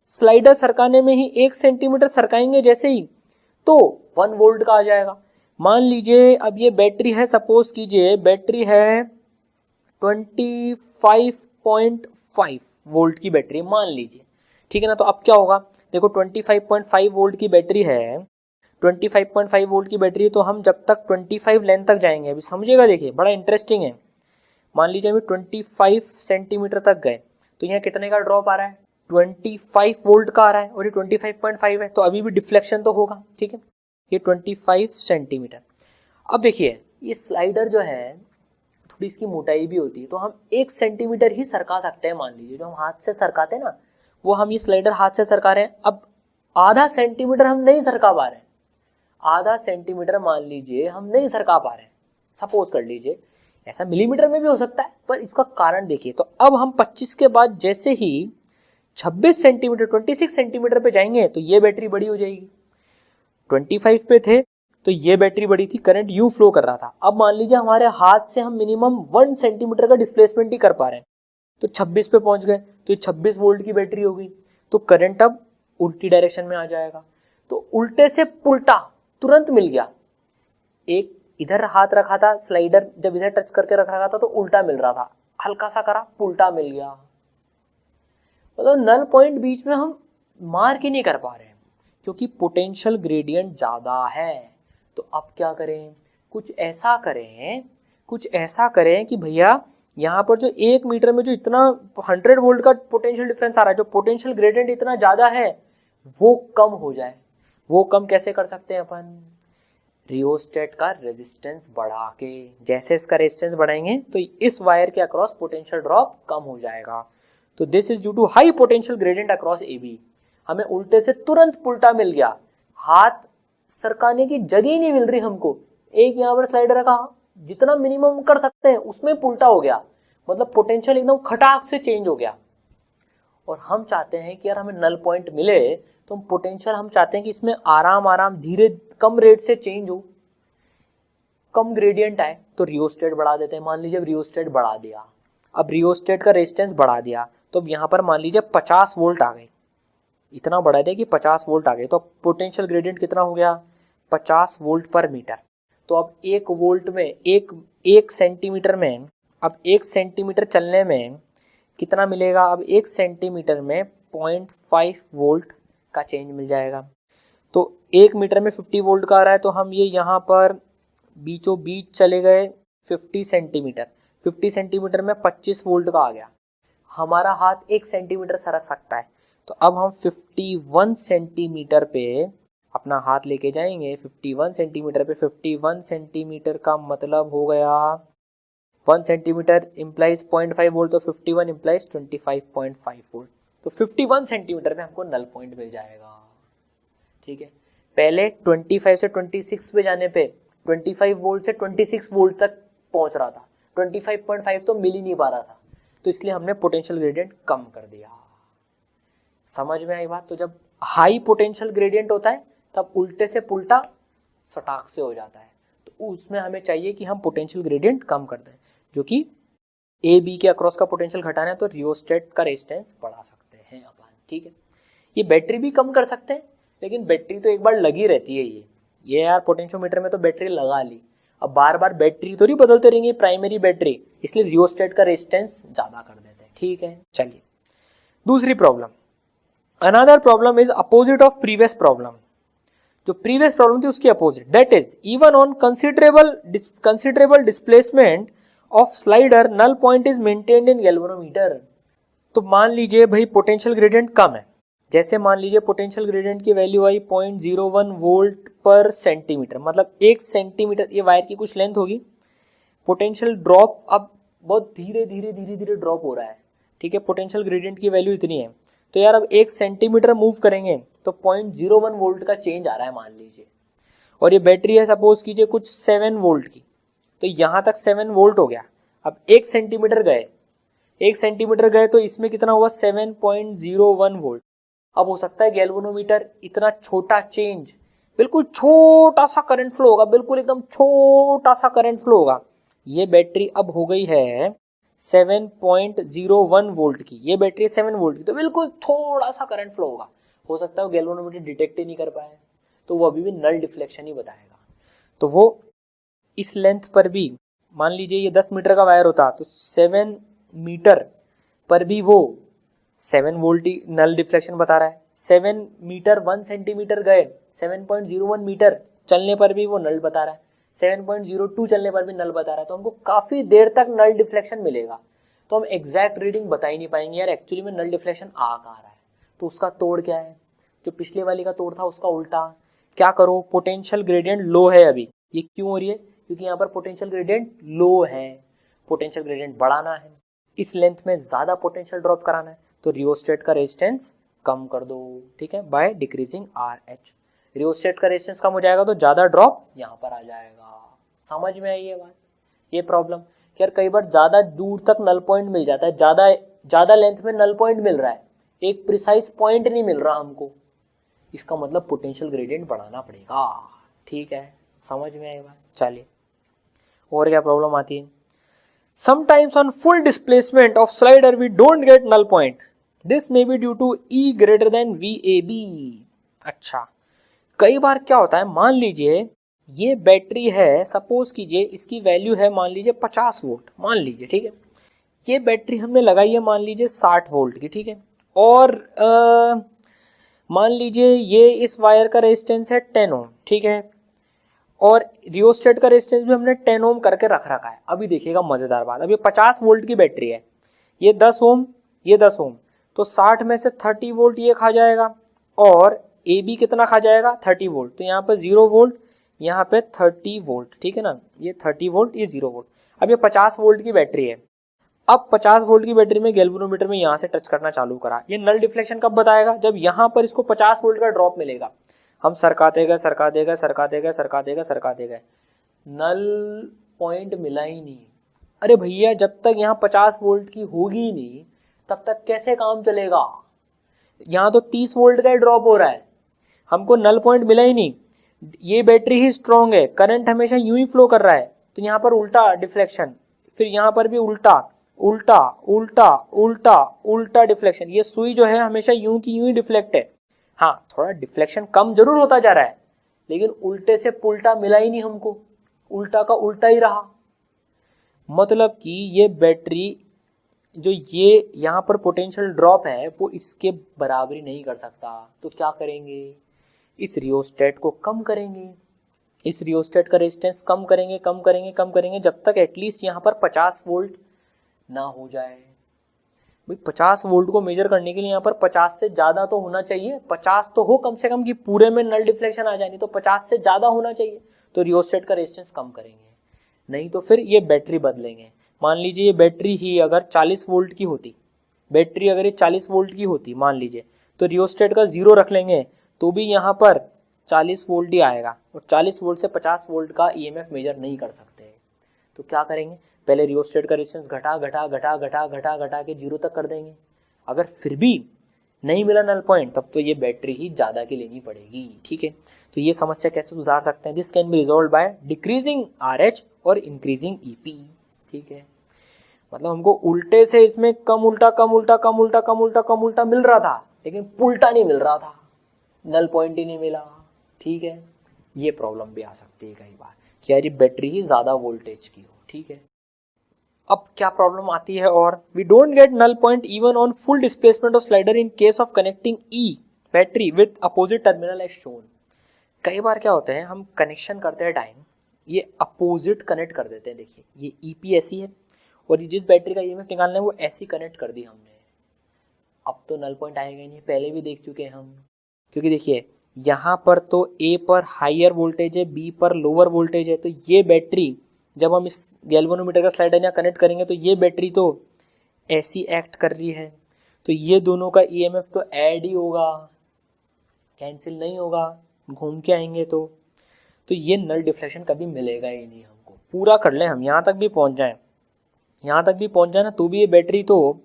स्लाइडर सरकाने में ही 1 सेंटीमीटर सरकाएंगे जैसे ही, तो 1 वोल्ट का आ जाएगा। मान लीजिए अब ये बैटरी है, सपोज कीजिए बैटरी है 25.5 वोल्ट की बैटरी मान लीजिए, ठीक है ना। तो अब क्या होगा, देखो 25.5 वोल्ट की बैटरी है, 25.5 वोल्ट की बैटरी, तो हम जब तक 25 लेंथ तक जाएंगे, अभी समझिएगा, देखिए बड़ा इंटरेस्टिंग है। मान लीजिए अभी 25 सेंटीमीटर तक गए, तो यहाँ कितने का ड्रॉप आ रहा है, 25 वोल्ट का आ रहा है, और ये 25.5 है, तो अभी भी डिफ्लेक्शन तो होगा। ठीक है, ये 25 सेंटीमीटर। अब देखिए ये स्लाइडर जो है थोड़ी इसकी मोटाई भी होती है, तो हम 1 सेंटीमीटर ही सरका सकते हैं। मान लीजिए जो हम हाथ से सरकाते हैं ना, वो हम ये स्लाइडर हाथ से सरका रहे हैं। अब आधा सेंटीमीटर हम नहीं सरका पा रहे हैं, आधा सेंटीमीटर मान लीजिए हम नहीं सरका पा रहे हैं, सपोज कर लीजिए, ऐसा मिलीमीटर में भी हो सकता है, पर इसका कारण देखिए। तो अब हम 25 के बाद जैसे ही 26 सेंटीमीटर 26 सेंटीमीटर पे जाएंगे तो ये बैटरी बड़ी हो जाएगी। 25 पे थे तो ये बैटरी बड़ी थी, करंट यू फ्लो कर रहा था। अब मान लीजिए हमारे हाथ से हम मिनिमम 1 सेंटीमीटर का डिस्प्लेसमेंट ही कर पा रहे हैं, तो 26 पे पहुंच गए, तो ये 26 वोल्ट की बैटरी हो गई, तो करंट अब उल्टी डायरेक्शन में आ जाएगा। तो उल्टे से पुल्टा तुरंत मिल गया। एक इधर हाथ रखा था स्लाइडर, जब इधर टच करके रख रखा था तो उल्टा मिल रहा था, हल्का सा करा पुल्टा मिल गया। मतलब नल पॉइंट बीच में हम मार्क ही नहीं कर पा रहे हैं क्योंकि पोटेंशियल ग्रेडियंट ज्यादा है। तो अब क्या करें, कुछ ऐसा करें कि भैया यहाँ पर जो 1 मीटर में जो इतना 100 वोल्ट का पोटेंशियल डिफरेंस आ रहा है, जो पोटेंशियल ग्रेडियंट इतना ज्यादा है, वो कम हो जाए। वो कम कैसे कर सकते हैं अपन, रियोस्टेट का रेजिस्टेंस बढ़ा के। जैसे इसका रेजिस्टेंस बढ़ाएंगे तो इस वायर के अक्रॉस पोटेंशियल ड्रॉप कम हो जाएगा। तो this is due to high potential gradient across AB। हमें उल्टे से तुरंत पुल्टा मिल गया, हाथ सरकाने की जगह ही नहीं मिल रही हमको। एक यहाँ पर स्लाइडर रखा, जितना मिनिमम कर सकते हैं उसमें पुल्टा हो गया, मतलब पोटेंशियल एकदम खटाक से चेंज हो गया। और हम चाहते हैं कि यार हमें नल पॉइंट मिले, तो पोटेंशियल हम चाहते हैं कि इसमें आराम धीरे कम रेट से चेंज हो, कम ग्रेडियंट आए, तो रियोस्टेट बढ़ा देते हैं। मान लीजिए अब रियोस्टेट बढ़ा दिया, अब रियोस्टेट का रेजिस्टेंस बढ़ा दिया, तो अब यहाँ पर मान लीजिए 50 वोल्ट आ गए, इतना बढ़ा दिया कि 50 वोल्ट आ गए, तो अब पोटेंशियल ग्रेडियंट कितना हो गया, 50 वोल्ट पर मीटर। तो अब 1 वोल्ट में एक सेंटीमीटर में, अब 1 सेंटीमीटर चलने में कितना मिलेगा, अब 1 सेंटीमीटर में 0.5 वोल्ट का चेंज मिल जाएगा। तो 1 मीटर में 50 वोल्ट का आ रहा है, तो हम ये यहाँ पर बीचों बीच चले गए 50 सेंटीमीटर, 50 सेंटीमीटर में 25 वोल्ट का आ गया। हमारा हाथ 1 सेंटीमीटर सरक सकता है, तो अब हम 51 सेंटीमीटर पे अपना हाथ लेके जाएंगे। 51 सेंटीमीटर पे, 51 सेंटीमीटर का मतलब हो गया 1 सेंटीमीटर इम्प्लाइज 0.5 वोल्ट, तो 51 इम्प्लाइज 25.5 वोल्ट। तो 51 सेंटीमीटर में हमको नल पॉइंट मिल जाएगा। ठीक है, पहले 25 से 26 पे जाने पे 25 वोल्ट से 26 वोल्ट तक पहुंच रहा था, 25.5 तो मिल ही नहीं पा रहा था, तो इसलिए हमने पोटेंशियल ग्रेडियंट कम कर दिया। समझ में आई बात? तो जब हाई पोटेंशियल ग्रेडियंट होता है तब उल्टे से पुल्टा सटाक से हो जाता है, तो उसमें हमें चाहिए कि हम पोटेंशियल ग्रेडियंट कम कर दें, जो कि ए बी के अक्रॉस का पोटेंशियल घटाना है तो रियोस्टेट का रेजिस्टेंस बढ़ा सकते हैं अपन। ठीक है, ये बैटरी भी कम कर सकते हैं, लेकिन बैटरी तो एक बार लगी रहती है। ये यार पोटेंशियोमीटर में तो बैटरी लगा ली, अब बार बार बैटरी तो नहीं बदलते रहेंगे प्राइमरी बैटरी, इसलिए रियोस्टेट का रेजिस्टेंस ज्यादा कर देते हैं। ठीक है, चलिए दूसरी problem, another problem is opposite of previous problem. जो प्रीवियस प्रॉब्लम थी उसकी opposite, that is even on considerable displacement of slider null point is maintained in galvanometer. तो मान लीजिए भाई पोटेंशियल ग्रेडियंट कम है, जैसे मान लीजिए पोटेंशियल ग्रेडियंट की वैल्यू आई 0.01 वोल्ट पर सेंटीमीटर, मतलब 1 सेंटीमीटर ये वायर की कुछ लेंथ होगी, पोटेंशियल ड्रॉप अब बहुत धीरे धीरे ड्रॉप हो रहा है। ठीक है, पोटेंशियल ग्रेडियंट की वैल्यू इतनी है, तो यार अब 1 सेंटीमीटर मूव करेंगे तो 0.01 वोल्ट का चेंज आ रहा है मान लीजिए, और ये बैटरी है सपोज कीजिए कुछ 7 वोल्ट की, तो यहां तक 7 वोल्ट हो गया। अब 1 सेंटीमीटर गए तो इसमें कितना हुआ 7.01 वोल्ट। अब हो सकता है गैल्वेनोमीटर इतना छोटा चेंज, बिल्कुल छोटा सा करंट फ्लो होगा, बिल्कुल एकदम छोटा सा करंट फ्लो होगा। ये बैटरी अब हो गई है 7.01 वोल्ट की, ये बैटरी 7 वोल्ट की, तो बिल्कुल थोड़ा सा करंट फ्लो होगा। हो सकता है वो गैल्वेनोमीटर डिटेक्ट ही नहीं कर पाए, तो वो अभी भी नल डिफ्लेक्शन ही बताएगा। तो वो इस लेंथ पर भी मान लीजिए ये 10 मीटर का वायर होता तो 7 मीटर पर भी वो 7 वोल्ट ही नल डिफ्लेक्शन बता रहा है। 7 मीटर 1 सेंटीमीटर गए, 7.01 मीटर चलने पर भी वो नल बता रहा है, 7.02 चलने पर भी नल बता रहा है, तो हमको काफी देर तक नल डिफ्लेक्शन मिलेगा। तो हम एग्जैक्ट रीडिंग बता ही नहीं पाएंगे यार एक्चुअली में नल डिफ्लेक्शन आ कहाँ रहा है। तो उसका तोड़ क्या है? जो पिछले वाली का तोड़ था उसका उल्टा। क्या करो, पोटेंशियल ग्रेडियंट लो है अभी। ये क्यों हो रही है? क्योंकि यहाँ पर पोटेंशियल ग्रेडियंट लो है, पोटेंशियल ग्रेडियंट बढ़ाना है, इस लेंथ में ज्यादा पोटेंशियल ड्रॉप कराना है, तो रियोस्टेट का रेजिस्टेंस कम कर दो। ठीक है, बाय डिक्रीजिंग RH। रियोस्टेट का रेजिस्टेंस कम हो जाएगा तो ज्यादा ड्रॉप यहाँ पर आ जाएगा। समझ में आई ये बात? ये प्रॉब्लम यार कई बार ज्यादा दूर तक नल पॉइंट मिल जाता है, ज्यादा लेंथ में नल पॉइंट मिल रहा है, एक प्रिसाइज पॉइंट नहीं मिल रहा हमको, इसका मतलब पोटेंशियल ग्रेडियंट बढ़ाना पड़ेगा। ठीक है, समझ में आई बात? चलिए और क्या प्रॉब्लम आती है? Sometimes on full displacement of slider we don't get null point. This may be due to E greater than VAB. अच्छा, कई बार क्या होता है, मान लीजिए ये बैटरी है, सपोज कीजिए इसकी वैल्यू है मान लीजिए 50 वोल्ट, मान लीजिए। ठीक है, ये बैटरी हमने लगाई है मान लीजिए 60 वोल्ट की। ठीक है, और मान लीजिए ये इस वायर का रेजिस्टेंस है 10 ओम। ठीक है, और रियोस्टेट का रेजिस्टेंस भी हमने 10 ओम करके रख रखा है। अभी देखिएगा मजेदार बात, अब ये 50 वोल्ट की बैटरी है, ये 10 ओम, ये 10 ओम, तो 60 में से 30 वोल्ट ये खा जाएगा, और ए बी कितना खा जाएगा 30 वोल्ट, तो यहाँ पे 0 वोल्ट, यहाँ पे 30 वोल्ट। ठीक है ना, ये 30 वोल्ट, ये 0 वोल्ट। अब ये 50 वोल्ट की बैटरी है, अब 50 वोल्ट की बैटरी में गैल्वेनोमीटर में यहाँ से टच करना चालू करा, ये नल डिफ्लेक्शन कब बताएगा? जब यहाँ पर इसको 50 वोल्ट का ड्रॉप मिलेगा। हम सरकाते गए, नल पॉइंट मिला ही नहीं। अरे भैया जब तक यहाँ 50 वोल्ट की होगी ही नहीं तब तक कैसे काम चलेगा? यहाँ तो 30 वोल्ट का ड्रॉप हो रहा है, हमको नल पॉइंट मिला ही नहीं। ये बैटरी ही स्ट्रॉन्ग है, करंट हमेशा यूं ही फ्लो कर रहा है, तो यहाँ पर उल्टा डिफ्लेक्शन, फिर यहाँ पर भी उल्टा उल्टा उल्टा उल्टा उल्टा डिफ्लेक्शन। ये सुई जो है हमेशा यूं की यूं ही डिफ्लेक्ट है। हाँ, थोड़ा डिफ्लेक्शन कम जरूर होता जा रहा है, लेकिन उल्टे से पुल्टा मिला ही नहीं हमको, उल्टा का उल्टा ही रहा। मतलब कि ये बैटरी जो ये यहाँ पर पोटेंशियल ड्रॉप है वो इसके बराबरी नहीं कर सकता, तो क्या करेंगे? इस रियोस्टेट को कम करेंगे, इस रियोस्टेट का रेजिस्टेंस कम करेंगे जब तक एटलीस्ट यहाँ पर 50 वोल्ट ना हो जाए। भाई 50 वोल्ट को मेजर करने के लिए यहाँ पर 50 से ज्यादा तो होना चाहिए, 50 तो हो कम से कम कि पूरे में नल डिफ्लेक्शन आ जाए, नहीं तो 50 से ज्यादा होना चाहिए, तो रियोस्टेट का रेजिस्टेंस कम करेंगे, नहीं तो फिर ये बैटरी बदलेंगे। मान लीजिए ये बैटरी ही अगर 40 वोल्ट की होती, बैटरी अगर ये 40 वोल्ट की होती मान लीजिए, तो रियोस्टेट का 0 रख लेंगे तो भी यहाँ पर 40 वोल्ट ही आएगा, और 40 वोल्ट से 50 वोल्ट का ईएमएफ मेजर नहीं कर सकते। तो क्या करेंगे, पहले रियोस्टेट का रेजिस्टेंस घटा घटा घटा घटा घटा घटा के 0 तक कर देंगे। अगर फिर भी नहीं मिला नल पॉइंट, तब तो ये बैटरी ही ज़्यादा की लेनी पड़ेगी। ठीक है, तो ये समस्या कैसे सुधार सकते हैं? This can be resolve by decreasing RH और इंक्रीजिंग EP। ठीक है, मतलब हमको उल्टे से इसमें कम उल्टा कम उल्टा कम उल्टा कम उल्टा कम उल्टा मिल रहा था, लेकिन पुल्टा नहीं मिल रहा था, नल पॉइंट ही नहीं मिला। ठीक है, ये प्रॉब्लम भी आ सकती है कई बार कि यार ये बैटरी ही ज़्यादा वोल्टेज की हो। ठीक है, अब क्या प्रॉब्लम आती है, और we don't get null point even on full displacement of slider in case of connecting E battery with opposite terminal as shown. कई बार क्या होता है, हम कनेक्शन करते हैं टाइम ये अपोजिट कनेक्ट कर देते हैं। देखिए ये EP ऐसी है और जिस बैटरी का ईएमएफ निकालना है वो ऐसी कनेक्ट कर दी हमने, अब तो नल पॉइंट आएगा ही नहीं, पहले भी देख चुके हैं हम। क्योंकि देखिए यहाँ पर तो A पर हायर वोल्टेज है, B पर लोअर वोल्टेज है, तो ये बैटरी जब हम इस गैल्वेनोमीटर का स्लाइडर यहाँ कनेक्ट करेंगे तो ये बैटरी तो ऐसी एक्ट कर रही है, तो ये दोनों का ईएमएफ तो ऐड ही होगा, कैंसिल नहीं होगा, घूम के आएंगे तो ये नल डिफ्लेक्शन कभी मिलेगा ही नहीं हमको। पूरा कर लें हम, यहाँ तक भी पहुँच जाएं, यहाँ तक भी पहुँच जाए ना, तो भी ये बैटरी तो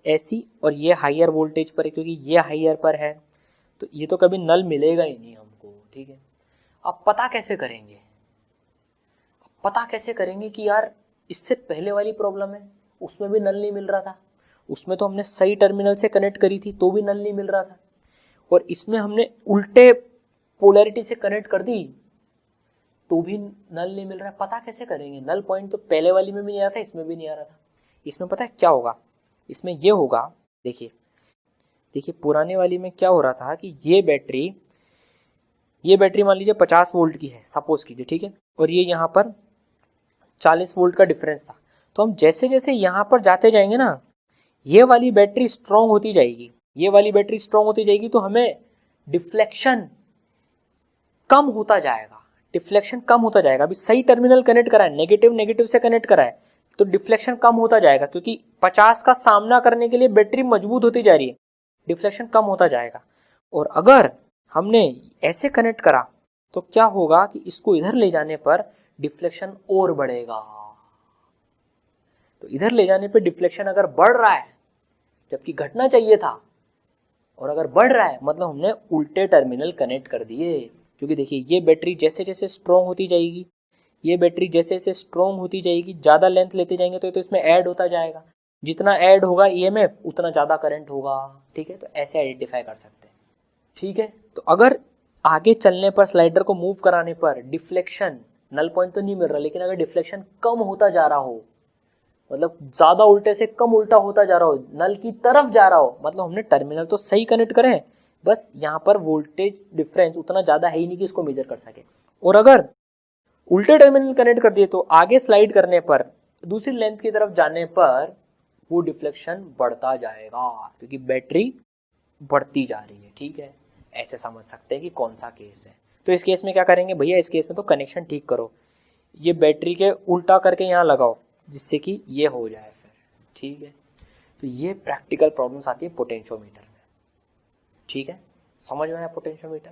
ऐसी, और ये हायर वोल्टेज पर है क्योंकि ये हायर पर है, तो ये तो कभी नल मिलेगा ही नहीं हमको। ठीक है, अब पता कैसे करेंगे, पता कैसे करेंगे कि यार इससे पहले वाली प्रॉब्लम है उसमें भी नल नहीं मिल रहा था, उसमें तो हमने सही टर्मिनल से कनेक्ट करी थी तो भी नल नहीं मिल रहा था, और इसमें हमने उल्टे पोलैरिटी से कनेक्ट कर दी तो भी नल नहीं मिल रहा है। पता कैसे करेंगे? नल पॉइंट तो पहले वाली में भी नहीं आ रहा था, इसमें भी नहीं आ रहा था। इसमें पता है क्या होगा, इसमें ये होगा, देखिए देखिए पुराने वाली में क्या हो रहा था कि ये बैटरी मान लीजिए 50 वोल्ट की है सपोज कीजिए, ठीक है, और ये यहाँ पर 40 वोल्ट का डिफरेंस था। तो हम जैसे जैसे यहाँ पर जाते जाएंगे ना, ये वाली बैटरी स्ट्रॉन्ग होती जाएगी, ये वाली बैटरी स्ट्रॉन्ग होती जाएगी, तो हमें डिफ्लेक्शन कम होता जाएगा, डिफ्लेक्शन कम होता जाएगा। अभी सही टर्मिनल कनेक्ट करा है, नेगेटिव नेगेटिव से कनेक्ट करा है, तो डिफ्लेक्शन कम होता जाएगा, क्योंकि 50 का सामना करने के लिए बैटरी मजबूत होती जा रही है, डिफ्लेक्शन कम होता जाएगा। और अगर हमने ऐसे कनेक्ट करा तो क्या होगा कि इसको इधर ले जाने पर डिफ्लेक्शन और बढ़ेगा। तो इधर ले जाने पर डिफ्लेक्शन अगर बढ़ रहा है जबकि घटना चाहिए था, और अगर बढ़ रहा है मतलब हमने उल्टे टर्मिनल कनेक्ट कर दिए। क्योंकि देखिए ये बैटरी जैसे जैसे स्ट्रॉन्ग होती जाएगी, ये बैटरी जैसे जैसे स्ट्रॉन्ग होती जाएगी, ज़्यादा लेंथ लेते जाएंगे तो इसमें ऐड होता जाएगा, जितना ऐड होगा ईएमएफ उतना ज़्यादा करंट होगा। ठीक है, तो ऐसे आइडेंटिफाई कर सकते हैं। ठीक है, तो अगर आगे चलने पर स्लाइडर को मूव कराने पर डिफ्लेक्शन, नल पॉइंट तो नहीं मिल रहा, लेकिन अगर डिफ्लेक्शन कम होता जा रहा हो, मतलब ज़्यादा उल्टे से कम उल्टा होता जा रहा हो, नल की तरफ जा रहा हो, मतलब हमने टर्मिनल तो सही कनेक्ट करें, बस यहाँ पर वोल्टेज डिफरेंस उतना ज़्यादा है ही नहीं कि इसको मेजर कर सके। और अगर उल्टे टर्मिनल कनेक्ट कर दिए तो आगे स्लाइड करने पर, दूसरी लेंथ की तरफ जाने पर वो डिफ्लेक्शन बढ़ता जाएगा, क्योंकि बैटरी बढ़ती जा रही है। ठीक है, ऐसे समझ सकते हैं कि कौन सा केस है। तो इस केस में क्या करेंगे भैया, इस केस में तो कनेक्शन ठीक करो, ये बैटरी के उल्टा करके यहाँ लगाओ जिससे कि ये हो जाए फिर। ठीक है, तो ये प्रैक्टिकल प्रॉब्लम्स आती है पोटेंशियोमीटर में। ठीक है, समझ में आया पोटेंशियोमीटर?